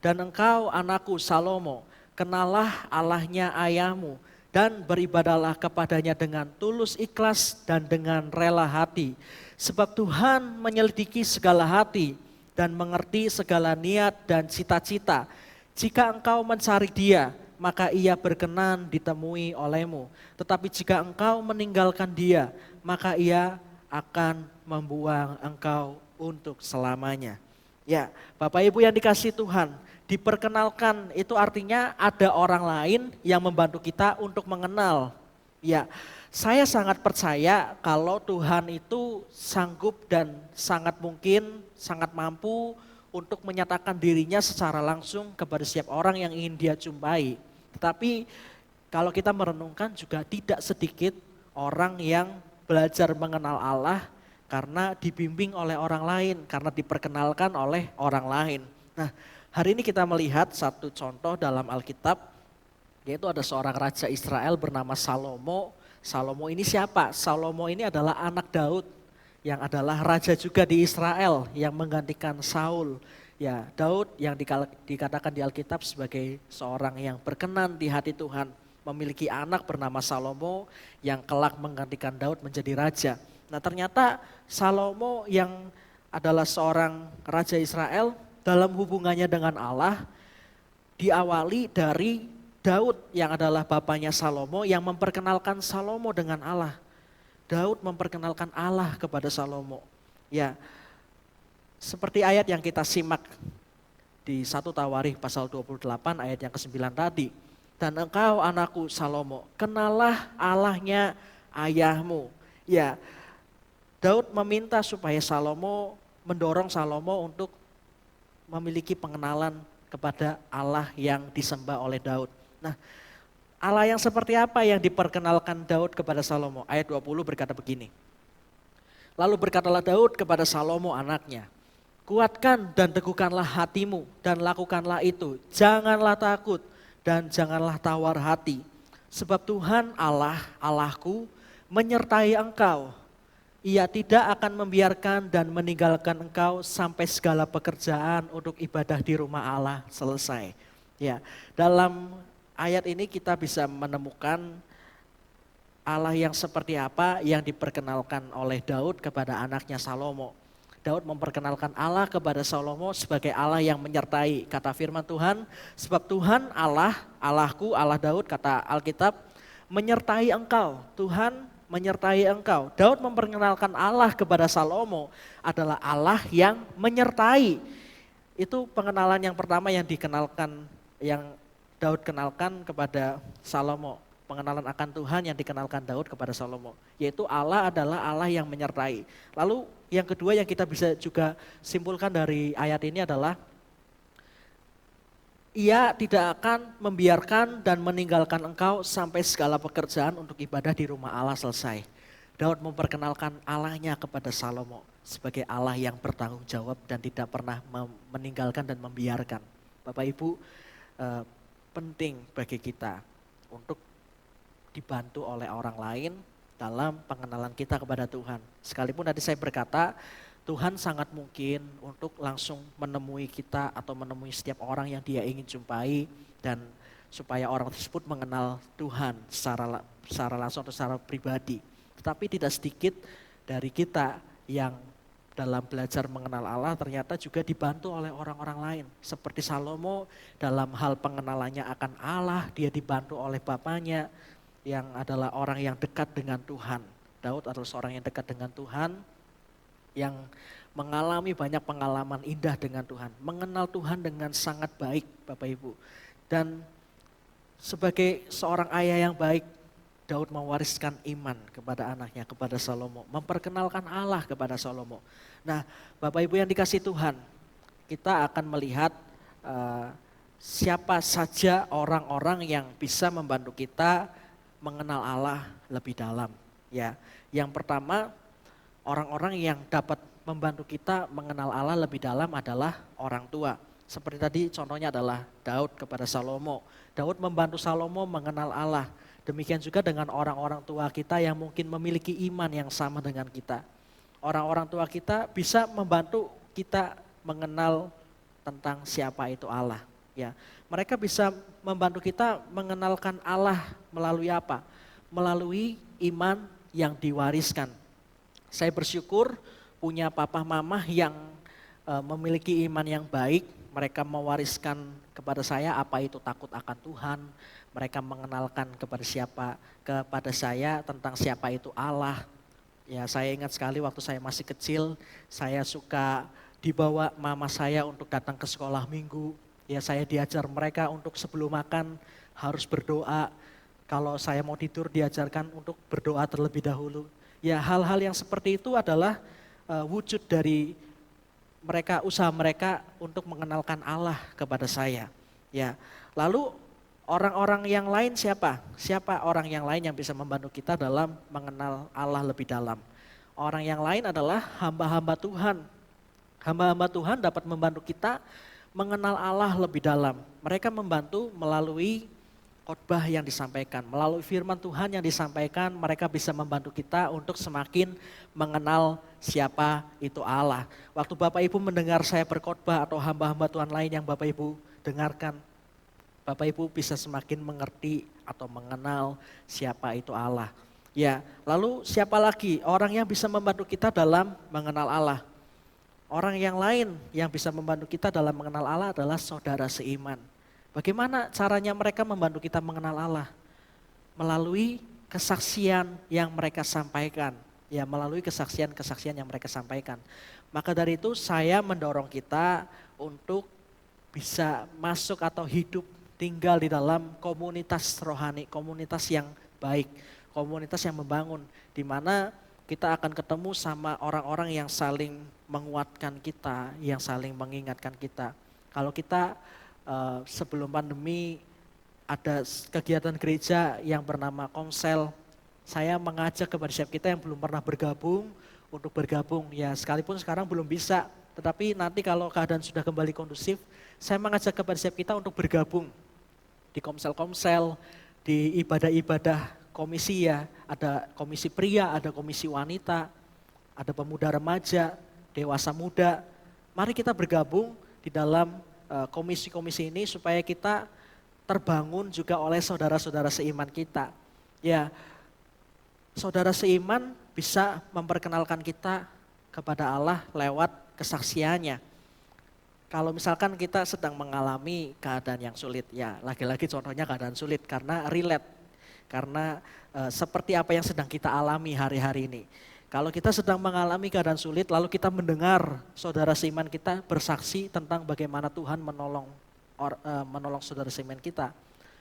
Dan engkau anakku Salomo, kenalah Allahnya ayahmu dan beribadahlah kepadanya dengan tulus ikhlas dan dengan rela hati. Sebab Tuhan menyelidiki segala hati dan mengerti segala niat dan cita-cita. Jika engkau mencari Dia, maka Ia berkenan ditemui olehmu. Tetapi jika engkau meninggalkan Dia, maka Ia akan membuang engkau untuk selamanya. Ya, Bapak Ibu yang dikasihi Tuhan, diperkenalkan itu artinya ada orang lain yang membantu kita untuk mengenal. Ya, saya sangat percaya kalau Tuhan itu sanggup dan sangat mungkin, sangat mampu untuk menyatakan dirinya secara langsung kepada setiap orang yang ingin Dia jumpai. Tetapi kalau kita merenungkan juga tidak sedikit orang yang belajar mengenal Allah karena dibimbing oleh orang lain, karena diperkenalkan oleh orang lain. Nah, hari ini kita melihat satu contoh dalam Alkitab, yaitu ada seorang raja Israel bernama Salomo. Salomo ini siapa? Salomo ini adalah anak Daud yang adalah raja juga di Israel yang menggantikan Saul. Ya, Daud yang dikatakan di Alkitab sebagai seorang yang berkenan di hati Tuhan, memiliki anak bernama Salomo yang kelak menggantikan Daud menjadi raja. Nah, ternyata Salomo yang adalah seorang raja Israel dalam hubungannya dengan Allah diawali dari Daud yang adalah bapaknya Salomo yang memperkenalkan Salomo dengan Allah. Daud memperkenalkan Allah kepada Salomo. Ya, seperti ayat yang kita simak di 1 Tawarikh pasal 28 ayat yang ke-9 tadi. Dan engkau anakku Salomo, kenalah Allahnya ayahmu. Ya, Daud meminta supaya Salomo, mendorong Salomo untuk memiliki pengenalan kepada Allah yang disembah oleh Daud. Nah, Allah yang seperti apa yang diperkenalkan Daud kepada Salomo? Ayat 20 berkata begini. Lalu berkatalah Daud kepada Salomo anaknya, kuatkan dan teguhkanlah hatimu dan lakukanlah itu. Janganlah takut dan janganlah tawar hati. Sebab Tuhan Allah, Allahku menyertai engkau. Ia tidak akan membiarkan dan meninggalkan engkau sampai segala pekerjaan untuk ibadah di rumah Allah selesai. Ya, dalam ayat ini kita bisa menemukan Allah yang seperti apa yang diperkenalkan oleh Daud kepada anaknya Salomo. Daud memperkenalkan Allah kepada Salomo sebagai Allah yang menyertai. Kata firman Tuhan, sebab Tuhan Allah, Allahku, Allah Daud, kata Alkitab, menyertai engkau. Tuhan menyertai engkau. Daud memperkenalkan Allah kepada Salomo adalah Allah yang menyertai. Itu pengenalan yang pertama yang dikenalkan, yang Daud kenalkan kepada Salomo. Pengenalan akan Tuhan yang dikenalkan Daud kepada Salomo, yaitu Allah adalah Allah yang menyertai. Lalu yang kedua yang kita bisa juga simpulkan dari ayat ini adalah Ia tidak akan membiarkan dan meninggalkan engkau sampai segala pekerjaan untuk ibadah di rumah Allah selesai. Daud memperkenalkan Allahnya kepada Salomo sebagai Allah yang bertanggung jawab dan tidak pernah meninggalkan dan membiarkan. Bapak Ibu, penting bagi kita untuk dibantu oleh orang lain dalam pengenalan kita kepada Tuhan. Sekalipun tadi saya berkata, Tuhan sangat mungkin untuk langsung menemui kita atau menemui setiap orang yang Dia ingin jumpai dan supaya orang tersebut mengenal Tuhan secara langsung atau secara pribadi. Tetapi tidak sedikit dari kita yang dalam belajar mengenal Allah ternyata juga dibantu oleh orang-orang lain. Seperti Salomo dalam hal pengenalannya akan Allah, dia dibantu oleh bapaknya yang adalah orang yang dekat dengan Tuhan. Daud adalah seorang yang dekat dengan Tuhan, yang mengalami banyak pengalaman indah dengan Tuhan, mengenal Tuhan dengan sangat baik, Bapak Ibu. Dan sebagai seorang ayah yang baik, Daud mewariskan iman kepada anaknya, kepada Salomo, memperkenalkan Allah kepada Salomo. Nah, Bapak Ibu yang dikasihi Tuhan, kita akan melihat siapa saja orang-orang yang bisa membantu kita mengenal Allah lebih dalam. Ya, yang pertama, orang-orang yang dapat membantu kita mengenal Allah lebih dalam adalah orang tua. Seperti tadi contohnya adalah Daud kepada Salomo. Daud membantu Salomo mengenal Allah. Demikian juga dengan orang-orang tua kita yang mungkin memiliki iman yang sama dengan kita. Orang-orang tua kita bisa membantu kita mengenal tentang siapa itu Allah. Ya, mereka bisa membantu kita mengenalkan Allah melalui apa? Melalui iman yang diwariskan. Saya bersyukur punya papa mama yang memiliki iman yang baik. Mereka mewariskan kepada saya apa itu takut akan Tuhan. Mereka mengenalkan kepada saya tentang siapa itu Allah. Ya, saya ingat sekali waktu saya masih kecil, saya suka dibawa mama saya untuk datang ke sekolah minggu. Ya, saya diajar mereka untuk sebelum makan harus berdoa. Kalau saya mau tidur diajarkan untuk berdoa terlebih dahulu. Ya, hal-hal yang seperti itu adalah wujud dari mereka, usaha mereka untuk mengenalkan Allah kepada saya. Ya, lalu orang-orang yang lain siapa? Siapa orang yang lain yang bisa membantu kita dalam mengenal Allah lebih dalam? Orang yang lain adalah hamba-hamba Tuhan. Hamba-hamba Tuhan dapat membantu kita mengenal Allah lebih dalam. Mereka membantu melalui khotbah yang disampaikan, melalui firman Tuhan yang disampaikan, mereka bisa membantu kita untuk semakin mengenal siapa itu Allah. Waktu Bapak Ibu mendengar saya berkhotbah atau hamba-hamba Tuhan lain yang Bapak Ibu dengarkan, Bapak Ibu bisa semakin mengerti atau mengenal siapa itu Allah. Ya, lalu siapa lagi orang yang bisa membantu kita dalam mengenal Allah? Orang yang lain yang bisa membantu kita dalam mengenal Allah adalah saudara seiman. Bagaimana caranya mereka membantu kita mengenal Allah? Melalui kesaksian yang mereka sampaikan. Ya, melalui kesaksian-kesaksian yang mereka sampaikan. Maka dari itu saya mendorong kita untuk bisa masuk atau hidup tinggal di dalam komunitas rohani, komunitas yang baik, komunitas yang membangun, di mana kita akan ketemu sama orang-orang yang saling menguatkan kita, yang saling mengingatkan kita. Kalau kita sebelum pandemi ada kegiatan gereja yang bernama Komsel, saya mengajak kepada siapa kita yang belum pernah bergabung untuk bergabung. Ya, sekalipun sekarang belum bisa, tetapi nanti kalau keadaan sudah kembali kondusif, saya mengajak kepada siapa kita untuk bergabung di komsel-komsel, di ibadah-ibadah komisi, ya, ada komisi pria, ada komisi wanita, ada pemuda remaja, dewasa muda. Mari kita bergabung di dalam komisi-komisi ini supaya kita terbangun juga oleh saudara-saudara seiman kita. Ya, saudara seiman bisa memperkenalkan kita kepada Allah lewat kesaksiannya. Kalau misalkan kita sedang mengalami keadaan yang sulit, ya lagi-lagi contohnya keadaan sulit karena relate, karena seperti apa yang sedang kita alami hari-hari ini. Kalau kita sedang mengalami keadaan sulit, lalu kita mendengar saudara seiman kita bersaksi tentang bagaimana Tuhan menolong saudara seiman kita,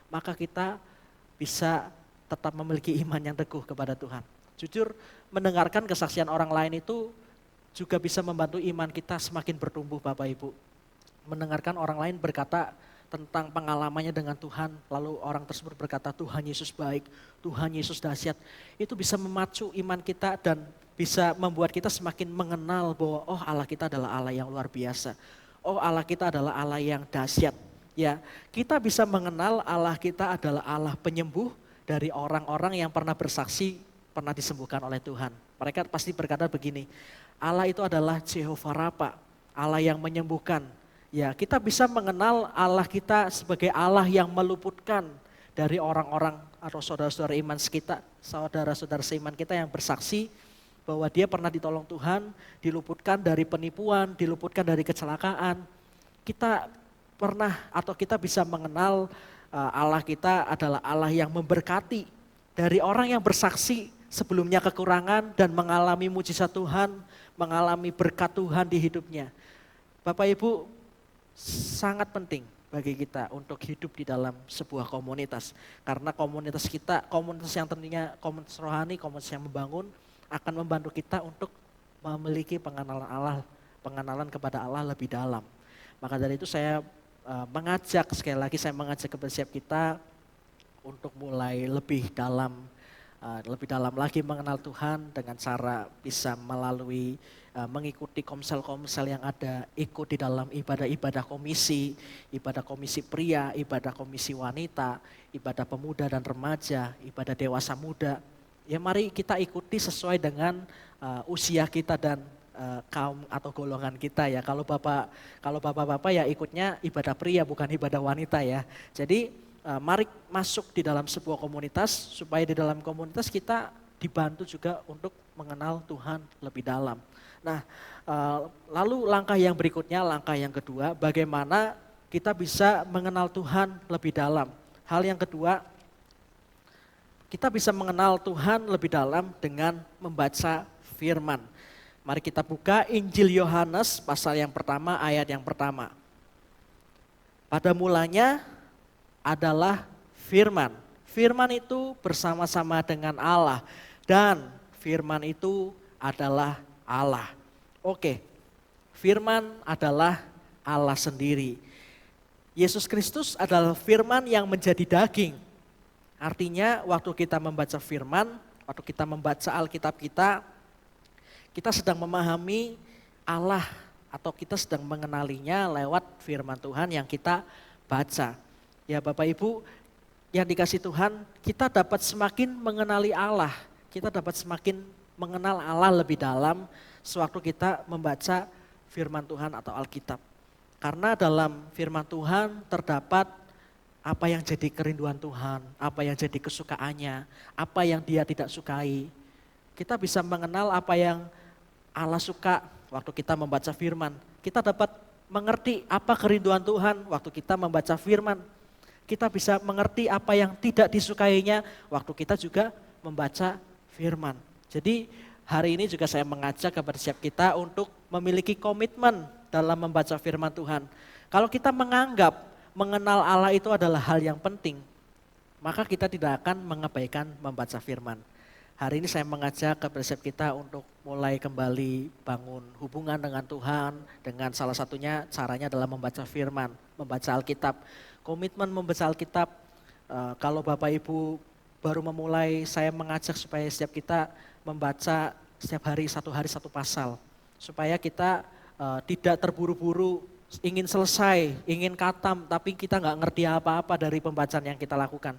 maka kita bisa tetap memiliki iman yang teguh kepada Tuhan. Jujur, mendengarkan kesaksian orang lain itu juga bisa membantu iman kita semakin bertumbuh, Bapak Ibu. Mendengarkan orang lain berkata tentang pengalamannya dengan Tuhan, lalu orang tersebut berkata Tuhan Yesus baik, Tuhan Yesus dahsyat, itu bisa memacu iman kita dan bisa membuat kita semakin mengenal bahwa oh Allah kita adalah Allah yang luar biasa, oh Allah kita adalah Allah yang dahsyat. Ya, kita bisa mengenal Allah kita adalah Allah penyembuh dari orang-orang yang pernah bersaksi, pernah disembuhkan oleh Tuhan. Mereka pasti berkata begini, Allah itu adalah Jehovah Rafa, Allah yang menyembuhkan. Ya, kita bisa mengenal Allah kita sebagai Allah yang meluputkan dari orang-orang atau saudara-saudara iman kita, saudara-saudara seiman kita yang bersaksi bahwa dia pernah ditolong Tuhan, diluputkan dari penipuan, diluputkan dari kecelakaan. Kita pernah atau kita bisa mengenal Allah kita adalah Allah yang memberkati dari orang yang bersaksi sebelumnya kekurangan dan mengalami mujizat Tuhan, mengalami berkat Tuhan di hidupnya. Bapak Ibu, sangat penting bagi kita untuk hidup di dalam sebuah komunitas. Karena komunitas kita, komunitas yang tentunya komunitas rohani, komunitas yang membangun, akan membantu kita untuk memiliki pengenalan Allah, pengenalan kepada Allah lebih dalam. Maka dari itu saya mengajak, sekali lagi saya mengajak kepada setiap kita untuk mulai lebih dalam lebih dalam lagi mengenal Tuhan dengan cara bisa melalui mengikuti komsel-komsel yang ada, ikut di dalam ibadah-ibadah ibadah komisi pria, ibadah komisi wanita, ibadah pemuda dan remaja, ibadah dewasa muda. Ya mari kita ikuti sesuai dengan usia kita dan kaum atau golongan kita ya. Kalau bapak-bapak ya ikutnya ibadah pria bukan ibadah wanita ya. Jadi mari masuk di dalam sebuah komunitas supaya di dalam komunitas kita dibantu juga untuk mengenal Tuhan lebih dalam. Nah, lalu langkah yang berikutnya, langkah yang kedua, bagaimana kita bisa mengenal Tuhan lebih dalam. Hal yang kedua, kita bisa mengenal Tuhan lebih dalam dengan membaca firman. Mari kita buka Injil Yohanes pasal yang pertama, ayat yang pertama. Pada mulanya adalah firman. Firman itu bersama-sama dengan Allah dan firman itu adalah Allah. Oke, firman adalah Allah sendiri. Yesus Kristus adalah firman yang menjadi daging. Artinya waktu kita membaca firman, waktu kita membaca Alkitab kita sedang memahami Allah atau kita sedang mengenalinya lewat firman Tuhan yang kita baca. Ya Bapak Ibu yang dikasih Tuhan, kita dapat semakin mengenali Allah, kita dapat semakin mengenal Allah lebih dalam sewaktu kita membaca firman Tuhan atau Alkitab. Karena dalam firman Tuhan terdapat apa yang jadi kerinduan Tuhan, apa yang jadi kesukaannya, apa yang Dia tidak sukai. Kita bisa mengenal apa yang Allah suka waktu kita membaca firman. Kita dapat mengerti apa kerinduan Tuhan waktu kita membaca firman. Kita bisa mengerti apa yang tidak disukainya waktu kita juga membaca firman. Jadi hari ini juga saya mengajak kepada setiap kita untuk memiliki komitmen dalam membaca firman Tuhan. Kalau kita menganggap mengenal Allah itu adalah hal yang penting, maka kita tidak akan mengabaikan membaca firman. Hari ini saya mengajak kepada setiap kita untuk mulai kembali bangun hubungan dengan Tuhan, dengan salah satunya caranya adalah membaca firman, membaca Alkitab. Komitmen membaca Alkitab, kalau Bapak Ibu baru memulai, saya mengajak supaya setiap kita membaca setiap hari satu pasal. Supaya kita tidak terburu-buru, ingin selesai, ingin khatam, tapi kita nggak ngerti apa-apa dari pembacaan yang kita lakukan.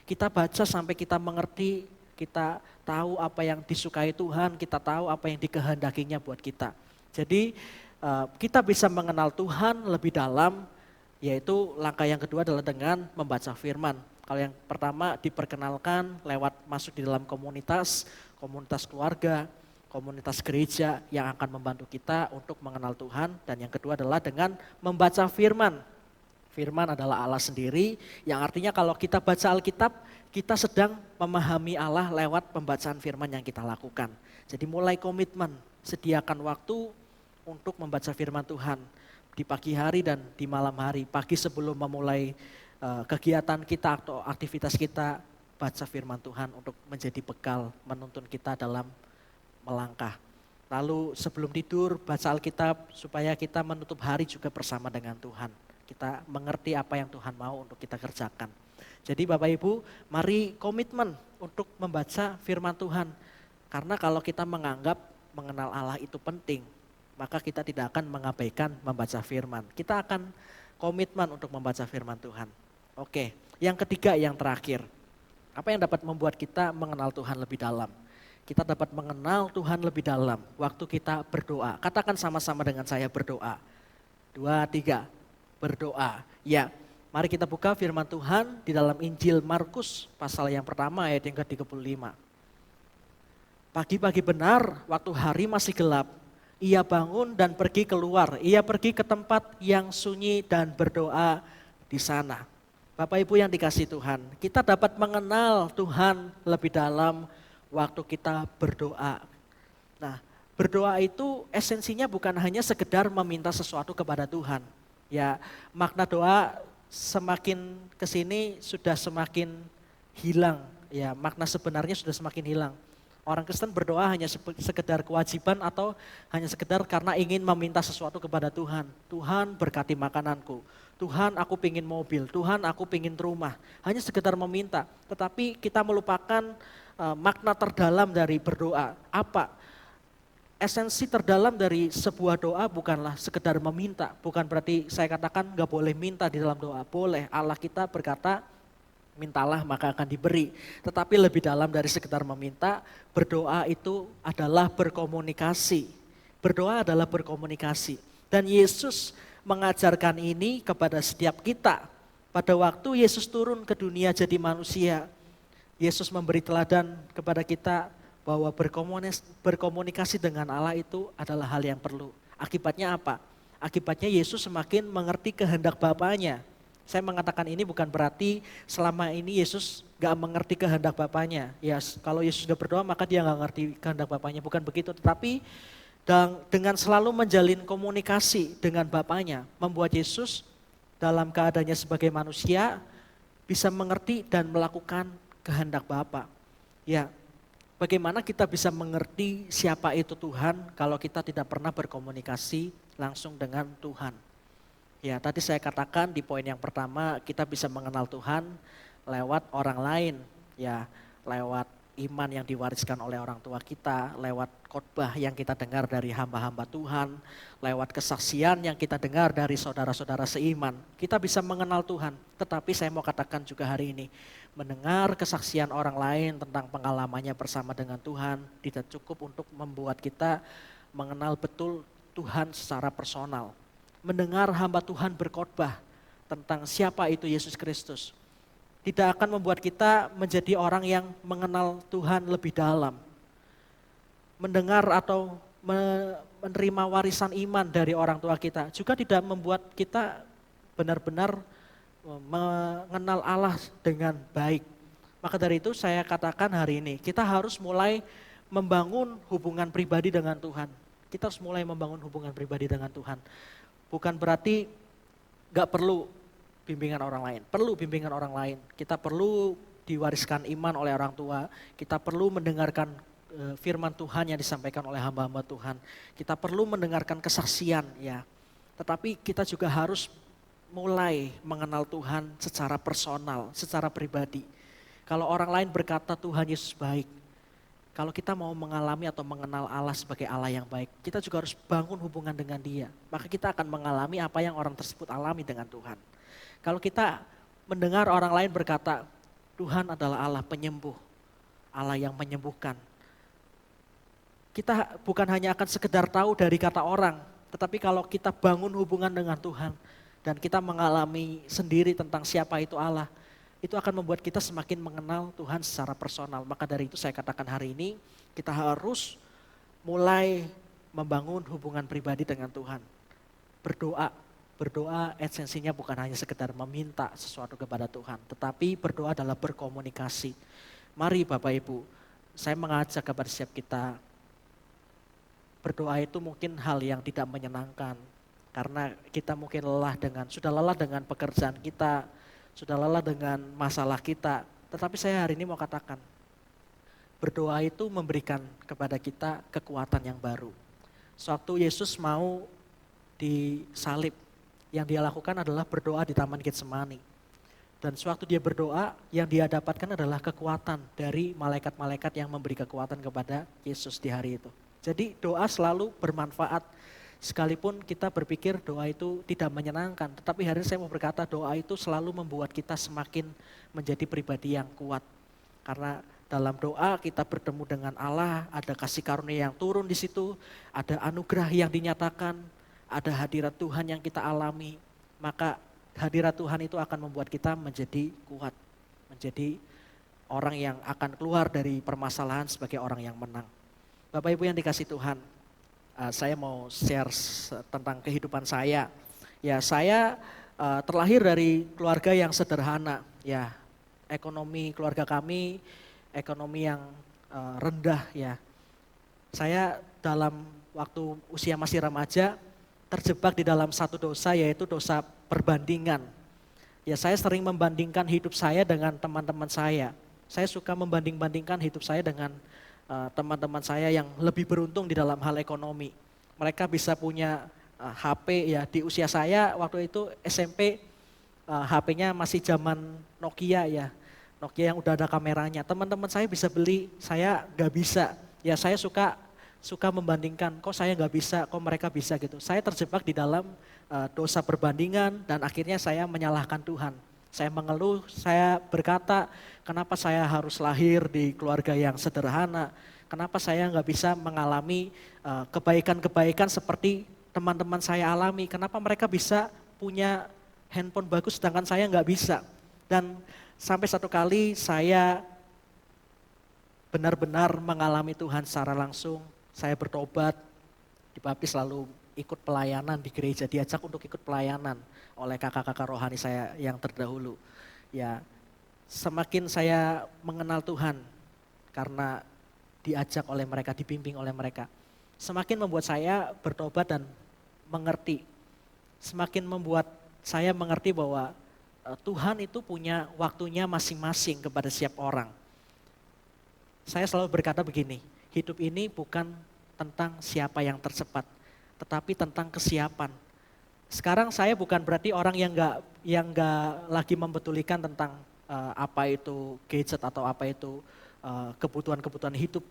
Kita baca sampai kita mengerti, kita tahu apa yang disukai Tuhan, kita tahu apa yang dikehendakinya buat kita. Jadi kita bisa mengenal Tuhan lebih dalam, yaitu langkah yang kedua adalah dengan membaca firman. Kalau yang pertama diperkenalkan lewat masuk di dalam komunitas keluarga, komunitas gereja yang akan membantu kita untuk mengenal Tuhan. Dan yang kedua adalah dengan membaca firman. Firman adalah Allah sendiri, yang artinya kalau kita baca Alkitab, kita sedang memahami Allah lewat pembacaan firman yang kita lakukan. Jadi mulai komitmen, sediakan waktu untuk membaca firman Tuhan di pagi hari dan di malam hari. Pagi sebelum memulai kegiatan kita atau aktivitas kita, baca firman Tuhan untuk menjadi bekal menuntun kita dalam melangkah. Lalu sebelum tidur baca Alkitab supaya kita menutup hari juga bersama dengan Tuhan. Kita mengerti apa yang Tuhan mau untuk kita kerjakan. Jadi Bapak Ibu, mari komitmen untuk membaca firman Tuhan. Karena kalau kita menganggap mengenal Allah itu penting, maka kita tidak akan mengabaikan membaca firman. Kita akan komitmen untuk membaca firman Tuhan. Oke, yang ketiga, yang terakhir. Apa yang dapat membuat kita mengenal Tuhan lebih dalam? Kita dapat mengenal Tuhan lebih dalam waktu kita berdoa. Katakan sama-sama dengan saya, berdoa. 2, 3, berdoa. Ya, mari kita buka firman Tuhan di dalam Injil Markus pasal yang pertama ayat yang ke-35. Pagi-pagi benar waktu hari masih gelap, ia bangun dan pergi keluar. Ia pergi ke tempat yang sunyi dan berdoa di sana. Bapak Ibu yang dikasih Tuhan, kita dapat mengenal Tuhan lebih dalam waktu kita berdoa. Nah, berdoa itu esensinya bukan hanya sekedar meminta sesuatu kepada Tuhan. Ya, makna doa semakin kesini sudah semakin hilang. Ya, makna sebenarnya sudah semakin hilang. Orang Kristen berdoa hanya sekedar kewajiban atau hanya sekedar karena ingin meminta sesuatu kepada Tuhan. Tuhan berkati makananku, Tuhan aku pingin mobil, Tuhan aku pingin rumah. Hanya sekedar meminta, tetapi kita melupakan makna terdalam dari berdoa. Apa? Esensi terdalam dari sebuah doa bukanlah sekedar meminta. Bukan berarti saya katakan gak boleh minta di dalam doa. Boleh, Allah kita berkata, mintalah maka akan diberi. Tetapi lebih dalam dari sekedar meminta, berdoa itu adalah berkomunikasi. Berdoa adalah berkomunikasi. Dan Yesus mengajarkan ini kepada setiap kita. Pada waktu Yesus turun ke dunia jadi manusia, Yesus memberi teladan kepada kita bahwa berkomunikasi dengan Allah itu adalah hal yang perlu. Akibatnya apa? Akibatnya Yesus semakin mengerti kehendak Bapanya. Saya mengatakan ini bukan berarti selama ini Yesus gak mengerti kehendak Bapanya. Ya, kalau Yesus sudah berdoa maka dia gak ngerti kehendak Bapanya, bukan begitu. Tetapi dengan selalu menjalin komunikasi dengan Bapanya, membuat Yesus dalam keadaannya sebagai manusia bisa mengerti dan melakukan kehendak Bapa. Ya, bagaimana kita bisa mengerti siapa itu Tuhan kalau kita tidak pernah berkomunikasi langsung dengan Tuhan. Ya, tadi saya katakan di poin yang pertama kita bisa mengenal Tuhan lewat orang lain, ya, lewat iman yang diwariskan oleh orang tua kita, lewat khotbah yang kita dengar dari hamba-hamba Tuhan, lewat kesaksian yang kita dengar dari saudara-saudara seiman. Kita bisa mengenal Tuhan, tetapi saya mau katakan juga hari ini, mendengar kesaksian orang lain tentang pengalamannya bersama dengan Tuhan tidak cukup untuk membuat kita mengenal betul Tuhan secara personal. Mendengar hamba Tuhan berkhotbah tentang siapa itu Yesus Kristus tidak akan membuat kita menjadi orang yang mengenal Tuhan lebih dalam. Mendengar atau menerima warisan iman dari orang tua kita juga tidak membuat kita benar-benar mengenal Allah dengan baik. Maka dari itu saya katakan hari ini kita harus mulai membangun hubungan pribadi dengan Tuhan. Kita harus mulai membangun hubungan pribadi dengan Tuhan. Bukan berarti gak perlu bimbingan orang lain. Perlu bimbingan orang lain. Kita perlu diwariskan iman oleh orang tua. Kita perlu mendengarkan firman Tuhan yang disampaikan oleh hamba-hamba Tuhan. Kita perlu mendengarkan kesaksian, ya. Tetapi kita juga harus mulai mengenal Tuhan secara personal, secara pribadi. Kalau orang lain berkata Tuhan Yesus baik, kalau kita mau mengalami atau mengenal Allah sebagai Allah yang baik, kita juga harus bangun hubungan dengan Dia. Maka kita akan mengalami apa yang orang tersebut alami dengan Tuhan. Kalau kita mendengar orang lain berkata, Tuhan adalah Allah penyembuh, Allah yang menyembuhkan. Kita bukan hanya akan sekedar tahu dari kata orang, tetapi kalau kita bangun hubungan dengan Tuhan dan kita mengalami sendiri tentang siapa itu Allah, itu akan membuat kita semakin mengenal Tuhan secara personal. Maka dari itu saya katakan hari ini kita harus mulai membangun hubungan pribadi dengan Tuhan. Berdoa esensinya bukan hanya sekedar meminta sesuatu kepada Tuhan, tetapi berdoa adalah berkomunikasi. Mari Bapak Ibu, saya mengajak kepada setiap kita, berdoa itu mungkin hal yang tidak menyenangkan, karena kita mungkin sudah lelah dengan pekerjaan kita, sudah lelah dengan masalah kita. Tetapi saya hari ini mau katakan, berdoa itu memberikan kepada kita kekuatan yang baru. Sewaktu Yesus mau disalib, yang dia lakukan adalah berdoa di Taman Getsemani. Dan sewaktu dia berdoa, yang dia dapatkan adalah kekuatan dari malaikat-malaikat yang memberi kekuatan kepada Yesus di hari itu. Jadi doa selalu bermanfaat. Sekalipun kita berpikir doa itu tidak menyenangkan, tetapi hari ini saya mau berkata doa itu selalu membuat kita semakin menjadi pribadi yang kuat. Karena dalam doa kita bertemu dengan Allah, ada kasih karunia yang turun di situ, ada anugerah yang dinyatakan, ada hadirat Tuhan yang kita alami. Maka hadirat Tuhan itu akan membuat kita menjadi kuat, menjadi orang yang akan keluar dari permasalahan sebagai orang yang menang. Bapak Ibu yang dikasih Tuhan, saya mau share tentang kehidupan saya. Ya, saya terlahir dari keluarga yang sederhana. Ya, ekonomi keluarga kami ekonomi yang rendah. Ya, saya dalam waktu usia masih remaja terjebak di dalam satu dosa, yaitu dosa perbandingan. Ya, saya sering membandingkan hidup saya dengan teman-teman saya. Saya suka membanding-bandingkan hidup saya dengan teman-teman saya yang lebih beruntung di dalam hal ekonomi. Mereka bisa punya HP ya, di usia saya waktu itu SMP HP-nya masih zaman Nokia ya. Nokia yang udah ada kameranya. Teman-teman saya bisa beli, saya nggak bisa. Ya saya suka membandingkan, kok saya nggak bisa, kok mereka bisa gitu. Saya terjebak di dalam dosa perbandingan dan akhirnya saya menyalahkan Tuhan. Saya mengeluh, saya berkata, kenapa saya harus lahir di keluarga yang sederhana? Kenapa saya nggak bisa mengalami kebaikan-kebaikan seperti teman-teman saya alami? Kenapa mereka bisa punya handphone bagus sedangkan saya nggak bisa? Dan sampai satu kali saya benar-benar mengalami Tuhan secara langsung. Saya bertobat, dibaptis lalu ikut pelayanan di gereja, diajak untuk ikut pelayanan oleh kakak-kakak rohani saya yang terdahulu. Ya, semakin saya mengenal Tuhan karena diajak oleh mereka, dibimbing oleh mereka, semakin membuat saya bertobat dan mengerti. Semakin membuat saya mengerti bahwa Tuhan itu punya waktunya masing-masing kepada setiap orang. Saya selalu berkata begini, hidup ini bukan tentang siapa yang tercepat, tetapi tentang kesiapan. Sekarang saya bukan berarti orang yang nggak lagi membetulikan tentang apa itu gadget atau apa itu kebutuhan-kebutuhan hidup.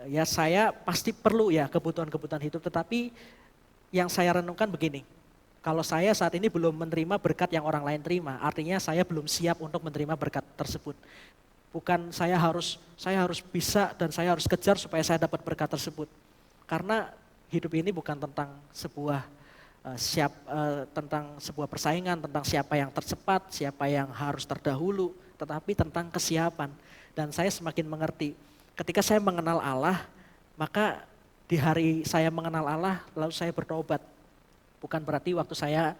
Ya saya pasti perlu ya kebutuhan-kebutuhan hidup, tetapi yang saya renungkan begini, kalau saya saat ini belum menerima berkat yang orang lain terima, artinya saya belum siap untuk menerima berkat tersebut. Bukan saya harus bisa dan saya harus kejar supaya saya dapat berkat tersebut. Karena hidup ini bukan tentang tentang sebuah persaingan, tentang siapa yang tercepat, siapa yang harus terdahulu, tetapi tentang kesiapan. Dan saya semakin mengerti, ketika saya mengenal Allah, maka di hari saya mengenal Allah, lalu saya bertobat. Bukan berarti waktu saya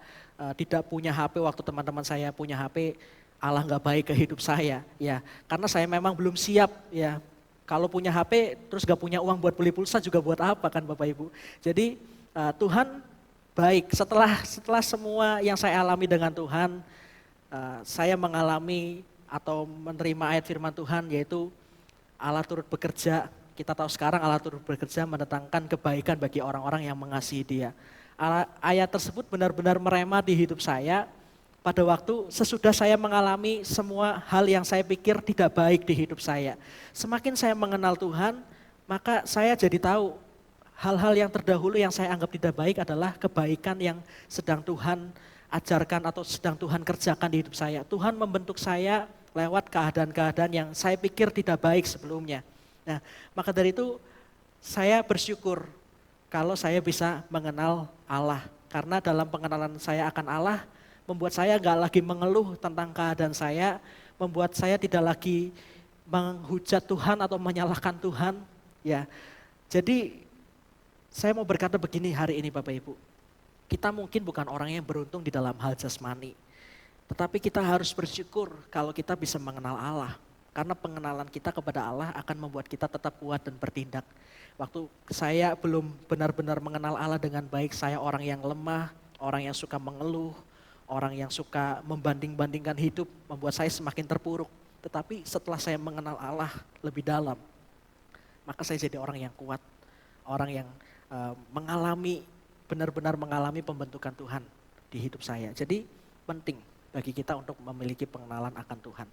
tidak punya HP, waktu teman-teman saya punya HP, Allah nggak baik ke hidup saya. Ya, karena saya memang belum siap. Ya, kalau punya HP, terus nggak punya uang buat beli pulsa juga buat apa kan Bapak Ibu. Jadi Tuhan baik. Setelah semua yang saya alami dengan Tuhan, saya mengalami atau menerima ayat firman Tuhan, yaitu Allah turut bekerja. Kita tahu sekarang Allah turut bekerja mendatangkan kebaikan bagi orang-orang yang mengasihi Dia. Ayat tersebut benar-benar merema di hidup saya pada waktu sesudah saya mengalami semua hal yang saya pikir tidak baik di hidup saya. Semakin saya mengenal Tuhan, maka saya jadi tahu hal-hal yang terdahulu yang saya anggap tidak baik adalah kebaikan yang sedang Tuhan ajarkan atau sedang Tuhan kerjakan di hidup saya. Tuhan membentuk saya lewat keadaan-keadaan yang saya pikir tidak baik sebelumnya. Nah, maka dari itu saya bersyukur kalau saya bisa mengenal Allah. Karena dalam pengenalan saya akan Allah, membuat saya gak lagi mengeluh tentang keadaan saya, membuat saya tidak lagi menghujat Tuhan atau menyalahkan Tuhan. Ya, jadi saya mau berkata begini hari ini Bapak Ibu, kita mungkin bukan orang yang beruntung di dalam hal jasmani, tetapi kita harus bersyukur kalau kita bisa mengenal Allah. Karena pengenalan kita kepada Allah akan membuat kita tetap kuat dan bertindak. Waktu saya belum benar-benar mengenal Allah dengan baik, saya orang yang lemah, orang yang suka mengeluh, orang yang suka membanding-bandingkan hidup, membuat saya semakin terpuruk. Tetapi setelah saya mengenal Allah lebih dalam, maka saya jadi orang yang kuat, orang yang benar-benar mengalami pembentukan Tuhan di hidup saya. Jadi penting bagi kita untuk memiliki pengenalan akan Tuhan.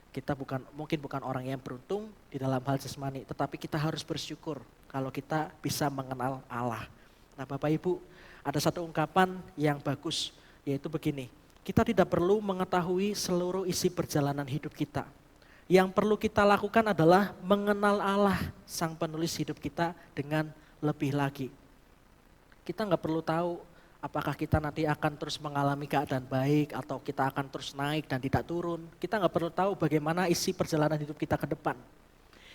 Kita mungkin bukan orang yang beruntung di dalam hal jasmani, tetapi kita harus bersyukur kalau kita bisa mengenal Allah. Nah Bapak Ibu, ada satu ungkapan yang bagus, yaitu begini, kita tidak perlu mengetahui seluruh isi perjalanan hidup kita. Yang perlu kita lakukan adalah mengenal Allah, Sang Penulis hidup kita dengan lebih lagi. Kita nggak perlu tahu apakah kita nanti akan terus mengalami keadaan baik atau kita akan terus naik dan tidak turun. Kita nggak perlu tahu bagaimana isi perjalanan hidup kita ke depan.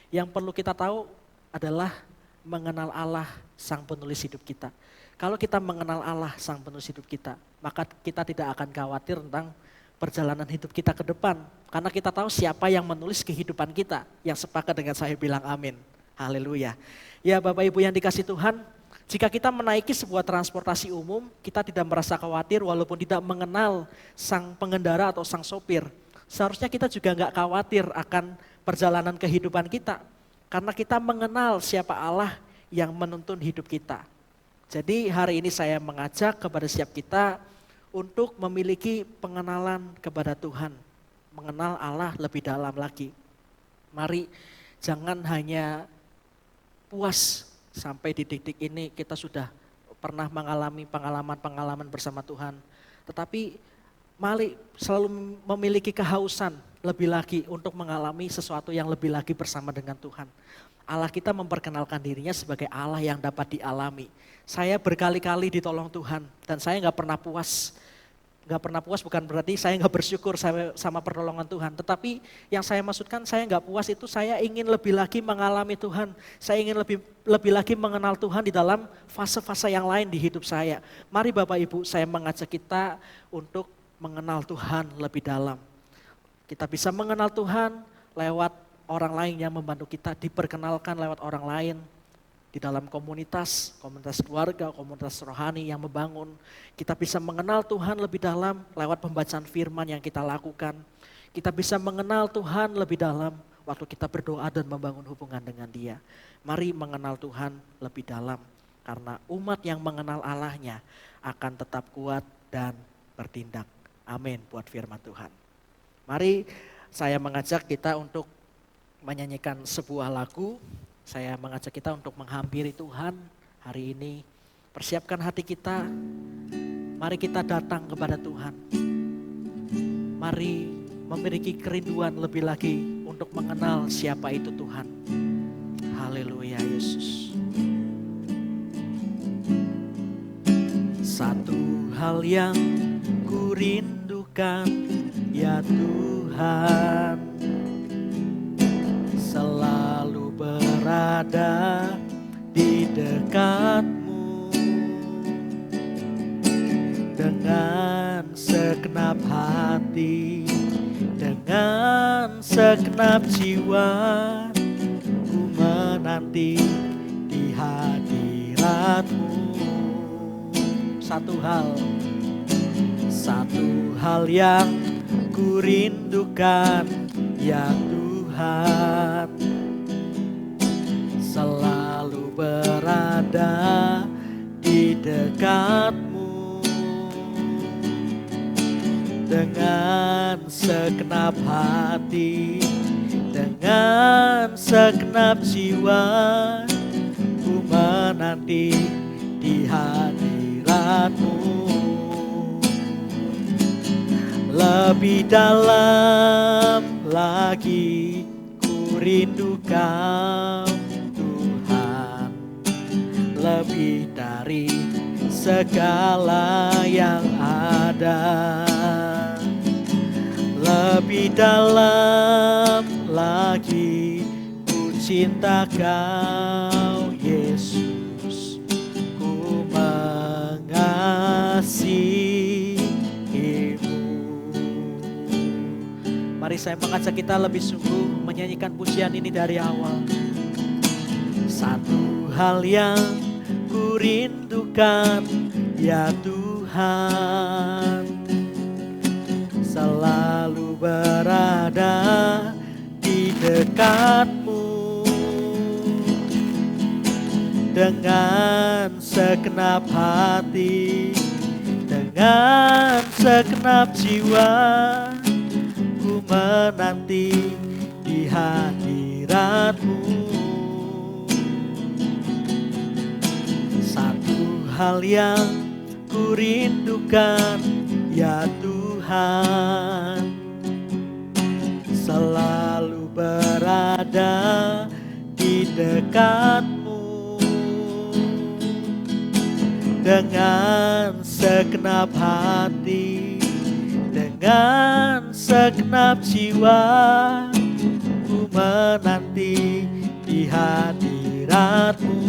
Yang perlu kita tahu adalah mengenal Allah, Sang Penulis hidup kita. Kalau kita mengenal Allah, Sang Penulis hidup kita, maka kita tidak akan khawatir tentang perjalanan hidup kita ke depan. Karena kita tahu siapa yang menulis kehidupan kita. Yang sepakat dengan saya bilang amin. Haleluya. Ya Bapak Ibu yang dikasih Tuhan, jika kita menaiki sebuah transportasi umum, kita tidak merasa khawatir walaupun tidak mengenal sang pengendara atau sang sopir. Seharusnya kita juga nggak khawatir akan perjalanan kehidupan kita. karena kita mengenal siapa Allah yang menuntun hidup kita. Jadi hari ini saya mengajak kepada setiap kita untuk memiliki pengenalan kepada Tuhan, mengenal Allah lebih dalam lagi. Mari jangan hanya puas sampai di titik ini kita sudah pernah mengalami pengalaman-pengalaman bersama Tuhan. Tetapi mari selalu memiliki kehausan lebih lagi untuk mengalami sesuatu yang lebih lagi bersama dengan Tuhan. Allah kita memperkenalkan dirinya sebagai Allah yang dapat dialami. Saya berkali-kali ditolong Tuhan dan saya nggak pernah puas. Nggak pernah puas bukan berarti saya nggak bersyukur sama pertolongan Tuhan. Tetapi yang saya maksudkan saya nggak puas itu saya ingin lebih lagi mengalami Tuhan. Saya ingin lebih lagi mengenal Tuhan di dalam fase-fase yang lain di hidup saya. Mari Bapak Ibu saya mengajak kita untuk mengenal Tuhan lebih dalam. Kita bisa mengenal Tuhan lewat orang lain yang membantu kita, diperkenalkan lewat orang lain. Di dalam komunitas keluarga, komunitas rohani yang membangun. Kita bisa mengenal Tuhan lebih dalam lewat pembacaan firman yang kita lakukan. Kita bisa mengenal Tuhan lebih dalam waktu kita berdoa dan membangun hubungan dengan Dia. Mari mengenal Tuhan lebih dalam. Karena umat yang mengenal Allahnya akan tetap kuat dan bertindak. Amin buat firman Tuhan. Mari saya mengajak kita untuk menyanyikan sebuah lagu. Saya mengajak kita untuk menghampiri Tuhan hari ini. Persiapkan hati kita. Mari kita datang kepada Tuhan. Mari memiliki kerinduan lebih lagi untuk mengenal siapa itu Tuhan. Haleluya Yesus. Satu hal yang ku rindukan ya Tuhan, selalu berada di dekatmu dengan segenap hati, dengan segenap jiwa, ku menanti di hadiratmu. Satu hal yang ku rindukan ya Tuhan, selalu berada di dekatmu dengan segenap hati, dengan segenap jiwa, ku menanti di hadiratmu. Lebih dalam lagi ku rindu Kau Tuhan, lebih dari segala yang ada. Lebih dalam lagi ku cinta Kau Yesus, ku mengasihimu. Mari saya mengajak kita lebih sungguh menyanyikan pujian ini dari awal. Satu hal yang ku rindukan ya Tuhan, selalu berada di dekatmu dengan segenap hati, dengan segenap jiwa, ku menanti di hadiratmu. Satu hal yang ku rindukan ya Tuhan, selalu berada di dekatmu dengan segenap hati, dengan segenap jiwa, ku menanti di hadiratmu.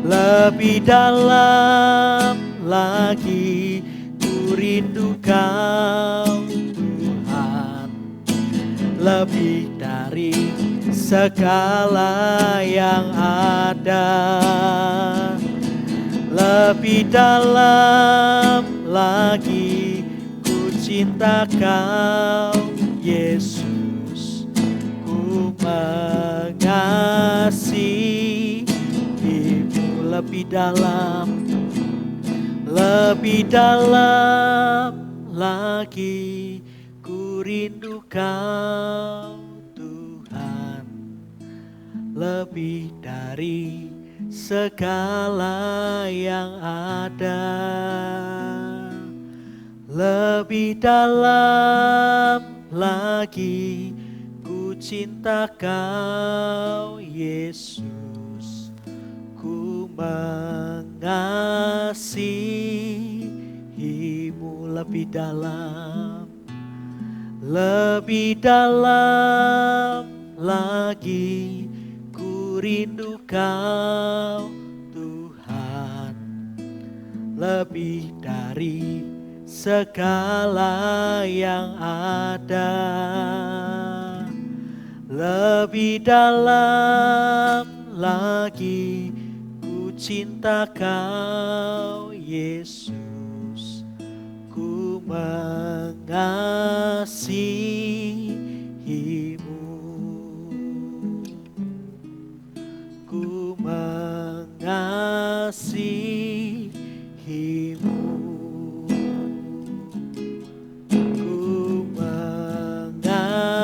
Lebih dalam lagi ku rindu Kau Tuhan, lebih dari segala yang ada. Lebih dalam lagi ku cinta Kau Yesus, ku lebih dalam lagi. Ku rindu Kau Tuhan, lebih dari segala yang ada. Lebih dalam lagi ku cinta Kau Yesus, ku mengasihi-Mu lebih dalam lagi. Ku rindu Kau Tuhan, lebih dari segala yang ada. Lebih dalam lagi ku cinta Kau Yesus, ku mengasihi-Mu, ku mengasihi-Mu, ku mengasihi-Mu.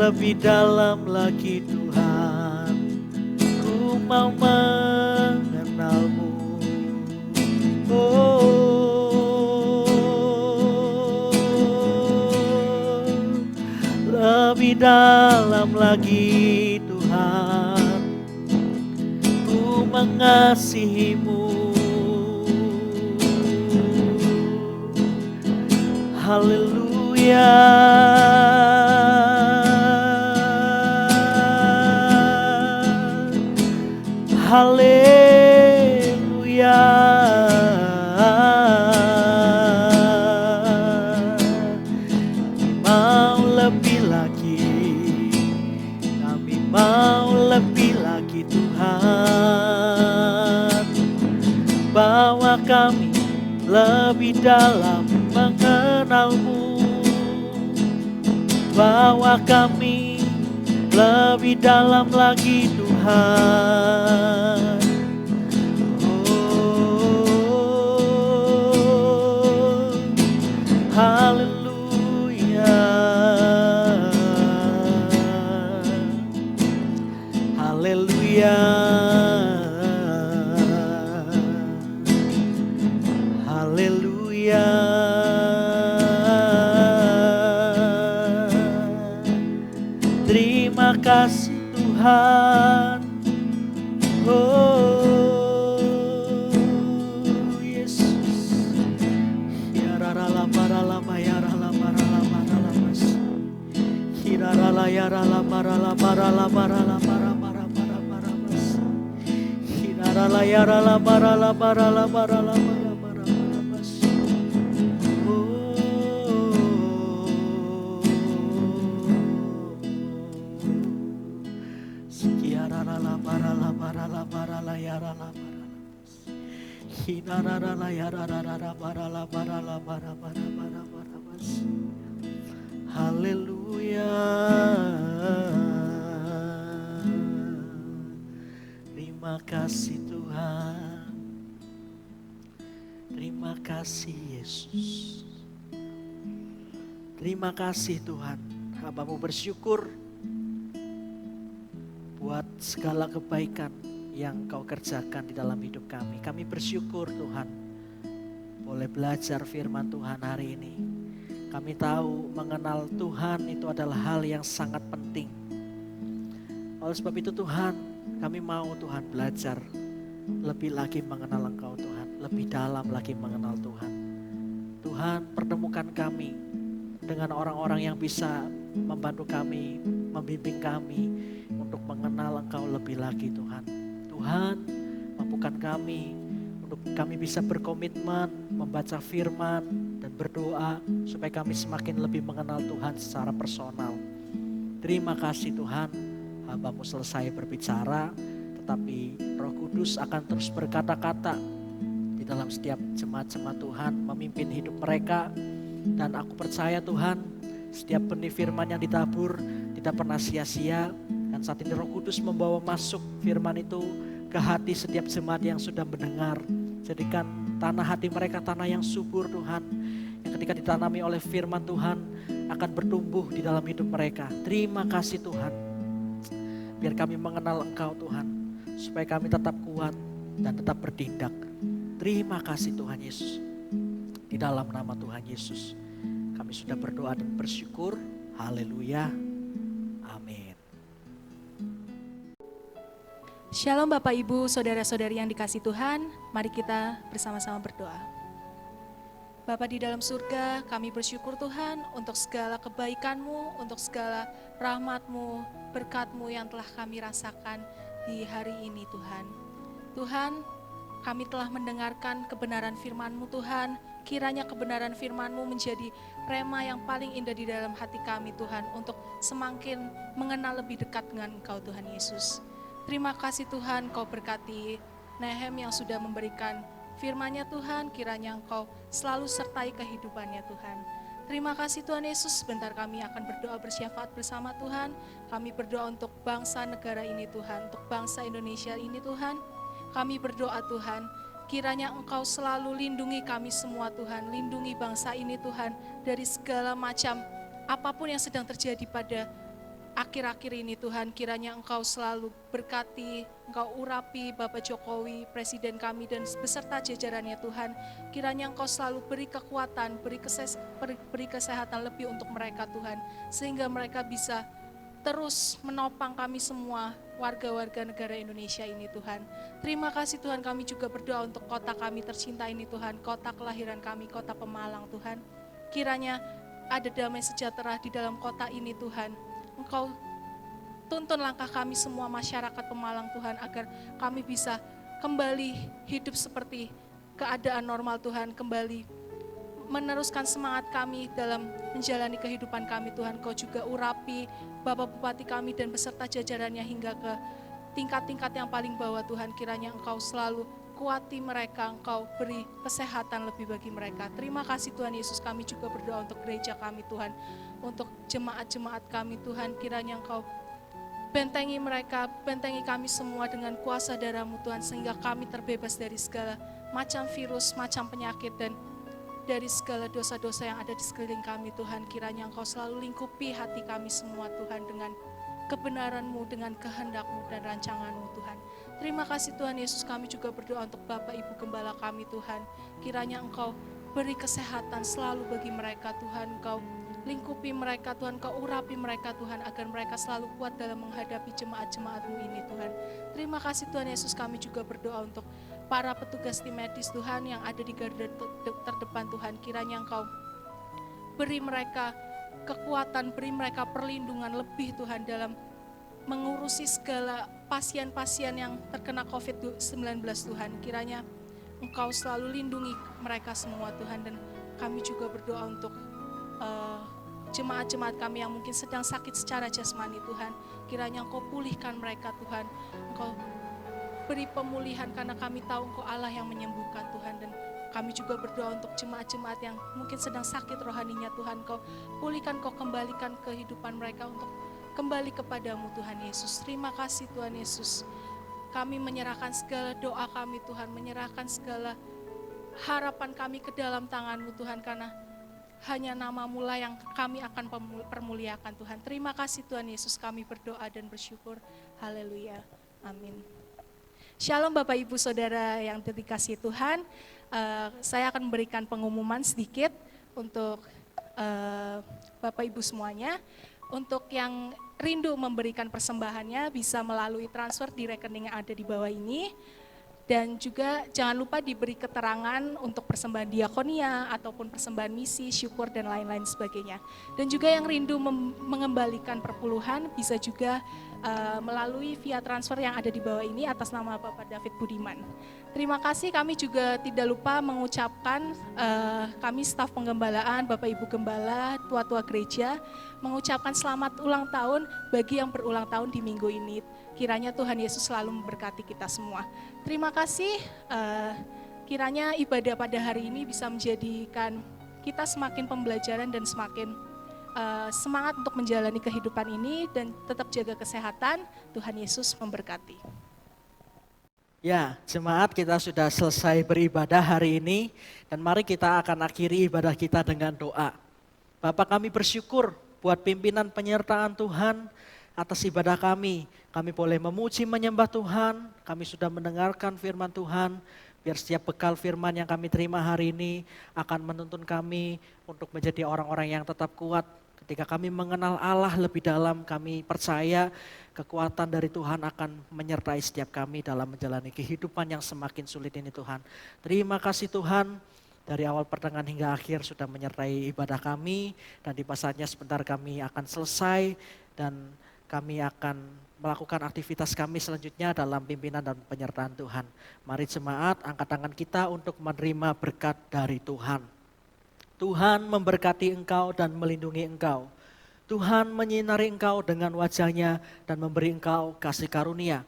Lebih dalam lagi Tuhan, ku mau mengenal-Mu. Lebih dalam lagi Tuhan, ku mengasihi-Mu. Haleluya. Haleluya. Kami mau lebih lagi, kami mau lebih lagi Tuhan. Bawa kami lebih dalam mengenal-Mu. Bawa kami lebih dalam lagi Tuhan. Oh, haleluya. Haleluya. Haleluya. Terima kasih Tuhan. Oh Yesus. Ya rala marala mayarala marala marala mas. Hirarala yarala marala marala marala marala marala mas. Hirarala yarala marala marala marala marala mas. Haleluya. Terima kasih Tuhan. Terima kasih Yesus. Terima kasih Tuhan. Hamba-Mu bersyukur buat segala kebaikan yang Kau kerjakan di dalam hidup kami. Kami bersyukur Tuhan boleh belajar firman Tuhan hari ini. Kami tahu mengenal Tuhan itu adalah hal yang sangat penting. Oleh sebab itu Tuhan, kami mau Tuhan belajar lebih lagi mengenal Engkau Tuhan. Lebih dalam lagi mengenal Tuhan. Tuhan, pertemukan kami dengan orang-orang yang bisa membantu kami, membimbing kami untuk mengenal Engkau lebih lagi Tuhan. Tuhan, mampukan kami untuk kami bisa berkomitmen membaca firman dan berdoa supaya kami semakin lebih mengenal Tuhan secara personal. Terima kasih Tuhan, hamba-Mu selesai berbicara, tetapi Roh Kudus akan terus berkata-kata di dalam setiap jemaat-jemaat Tuhan, memimpin hidup mereka. Dan aku percaya Tuhan, setiap benih firman yang ditabur tidak pernah sia-sia. Dan saat ini Roh Kudus membawa masuk firman itu ke hati setiap jemaat yang sudah mendengar. Jadikan tanah hati mereka tanah yang subur Tuhan, yang ketika ditanami oleh firman Tuhan akan bertumbuh di dalam hidup mereka. Terima kasih Tuhan, biar kami mengenal Engkau Tuhan, supaya kami tetap kuat dan tetap bertindak. Terima kasih Tuhan Yesus. Di dalam nama Tuhan Yesus kami sudah berdoa dan bersyukur. Haleluya. Amin.
Shalom Bapak Ibu, Saudara-saudari yang dikasihi Tuhan, mari kita bersama-sama berdoa. Bapa di dalam surga, kami bersyukur Tuhan untuk segala kebaikan-Mu, untuk segala rahmat-Mu, berkat-Mu yang telah kami rasakan di hari ini Tuhan. Tuhan, kami telah mendengarkan kebenaran firman-Mu Tuhan, kiranya kebenaran firman-Mu menjadi rema yang paling indah di dalam hati kami Tuhan, untuk semakin mengenal lebih dekat dengan Engkau Tuhan Yesus. Terima kasih Tuhan, Kau berkati Nehem yang sudah memberikan firman-Nya Tuhan, kiranya Engkau selalu sertai kehidupannya Tuhan. Terima kasih Tuhan Yesus, sebentar kami akan berdoa bersyafaat bersama Tuhan. Kami berdoa untuk bangsa negara ini Tuhan, untuk bangsa Indonesia ini Tuhan. Kami berdoa Tuhan, kiranya Engkau selalu lindungi kami semua Tuhan, lindungi bangsa ini Tuhan dari segala macam apapun yang sedang terjadi pada akhir-akhir ini Tuhan. Kiranya Engkau selalu berkati, Engkau urapi Bapak Jokowi, Presiden kami dan beserta jajarannya Tuhan. Kiranya Engkau selalu beri kekuatan, beri kesehatan lebih untuk mereka Tuhan, sehingga mereka bisa terus menopang kami semua warga-warga negara Indonesia ini Tuhan. Terima kasih Tuhan, kami juga berdoa untuk kota kami tercinta ini Tuhan, kota kelahiran kami, kota Pemalang Tuhan. Kiranya ada damai sejahtera di dalam kota ini Tuhan. Engkau tuntun langkah kami semua masyarakat Pemalang Tuhan, agar kami bisa kembali hidup seperti keadaan normal Tuhan, kembali meneruskan semangat kami dalam menjalani kehidupan kami Tuhan. Kau juga urapi Bapak Bupati kami dan beserta jajarannya hingga ke tingkat-tingkat yang paling bawah Tuhan. Kiranya Engkau selalu kuati mereka, Engkau beri kesehatan lebih bagi mereka. Terima kasih Tuhan Yesus, kami juga berdoa untuk gereja kami Tuhan, untuk jemaat-jemaat kami Tuhan. Kiranya Engkau bentengi mereka, bentengi kami semua dengan kuasa darah-Mu Tuhan, sehingga kami terbebas dari segala macam virus, macam penyakit, dan dari segala dosa-dosa yang ada di sekeliling kami Tuhan. Kiranya Engkau selalu lingkupi hati kami semua Tuhan dengan kebenaran-Mu, dengan kehendak-Mu dan rancangan-Mu Tuhan. Terima kasih Tuhan Yesus, kami juga berdoa untuk Bapak Ibu Gembala kami Tuhan. Kiranya Engkau beri kesehatan selalu bagi mereka Tuhan. Engkau lingkupi mereka Tuhan, Kau urapi mereka Tuhan, agar mereka selalu kuat dalam menghadapi jemaat-jemaat-Mu ini Tuhan. Terima kasih Tuhan Yesus, kami juga berdoa untuk para petugas tim medis Tuhan yang ada di garda terdepan Tuhan. Kiranya Engkau beri mereka kekuatan, beri mereka perlindungan lebih Tuhan dalam mengurusi segala pasien-pasien yang terkena COVID-19 Tuhan. Kiranya Engkau selalu lindungi mereka semua Tuhan, dan kami juga berdoa untuk jemaat-jemaat kami yang mungkin sedang sakit secara jasmani Tuhan. Kiranya Engkau pulihkan mereka Tuhan, Engkau beri pemulihan, karena kami tahu Engkau Allah yang menyembuhkan Tuhan. Dan kami juga berdoa untuk jemaat-jemaat yang mungkin sedang sakit rohaninya Tuhan. Kau pulihkan, Kau kembalikan kehidupan mereka untuk kembali kepadamu Tuhan Yesus. Terima kasih Tuhan Yesus. Kami menyerahkan segala doa kami Tuhan, menyerahkan segala harapan kami ke dalam tangan-Mu Tuhan, karena hanya nama-Mu lah yang kami akan permuliakan Tuhan. Terima kasih Tuhan Yesus, kami berdoa dan bersyukur. Haleluya. Amin. Shalom Bapak Ibu Saudara yang dikasihi Tuhan. Saya akan memberikan pengumuman sedikit untuk Bapak Ibu semuanya. Untuk yang rindu memberikan persembahannya bisa melalui transfer di rekening yang ada di bawah ini. Dan juga jangan lupa diberi keterangan untuk persembahan diakonia ataupun persembahan misi, syukur dan lain-lain sebagainya. Dan juga yang rindu mengembalikan perpuluhan bisa juga melalui via transfer yang ada di bawah ini atas nama Bapak David Budiman. Terima kasih, kami juga tidak lupa mengucapkan kami staf penggembalaan, Bapak Ibu Gembala, tua-tua gereja, mengucapkan selamat ulang tahun bagi yang berulang tahun di minggu ini. Kiranya Tuhan Yesus selalu memberkati kita semua. Terima kasih, kiranya ibadah pada hari ini bisa menjadikan kita semakin pembelajaran dan semakin semangat untuk menjalani kehidupan ini dan tetap jaga kesehatan. Tuhan Yesus memberkati.
Ya, jemaat, kita sudah selesai beribadah hari ini dan mari kita akan akhiri ibadah kita dengan doa. Bapak, kami bersyukur buat pimpinan penyertaan Tuhan atas ibadah kami. Kami boleh memuji menyembah Tuhan, kami sudah mendengarkan firman Tuhan. Biar setiap bekal firman yang kami terima hari ini akan menuntun kami untuk menjadi orang-orang yang tetap kuat. Ketika kami mengenal Allah lebih dalam, kami percaya kekuatan dari Tuhan akan menyertai setiap kami dalam menjalani kehidupan yang semakin sulit ini Tuhan. Terima kasih Tuhan, dari awal pertengahan hingga akhir sudah menyertai ibadah kami. Dan di pasarnya sebentar kami akan selesai dan kami akan melakukan aktivitas kami selanjutnya dalam pimpinan dan penyertaan Tuhan. Mari jemaat angkat tangan kita untuk menerima berkat dari Tuhan. Tuhan memberkati engkau dan melindungi engkau. Tuhan menyinari engkau dengan wajahnya dan memberi engkau kasih karunia.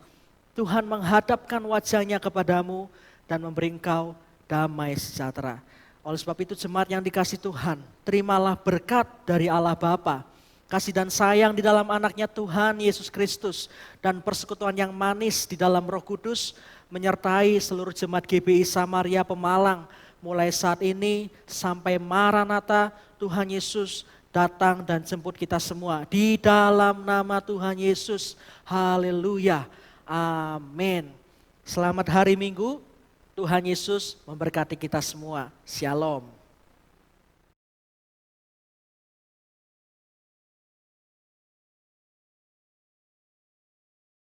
Tuhan menghadapkan wajahnya kepadamu dan memberi engkau damai sejahtera. Oleh sebab itu jemaat yang dikasih Tuhan, terimalah berkat dari Allah Bapa, kasih dan sayang di dalam anaknya Tuhan Yesus Kristus, dan persekutuan yang manis di dalam Roh Kudus menyertai seluruh jemaat GBI Samaria Pemalang mulai saat ini sampai Maranatha. Tuhan Yesus datang dan jemput kita semua di dalam nama Tuhan Yesus. Haleluya. Amin. Selamat hari Minggu. Tuhan Yesus memberkati kita semua. Shalom.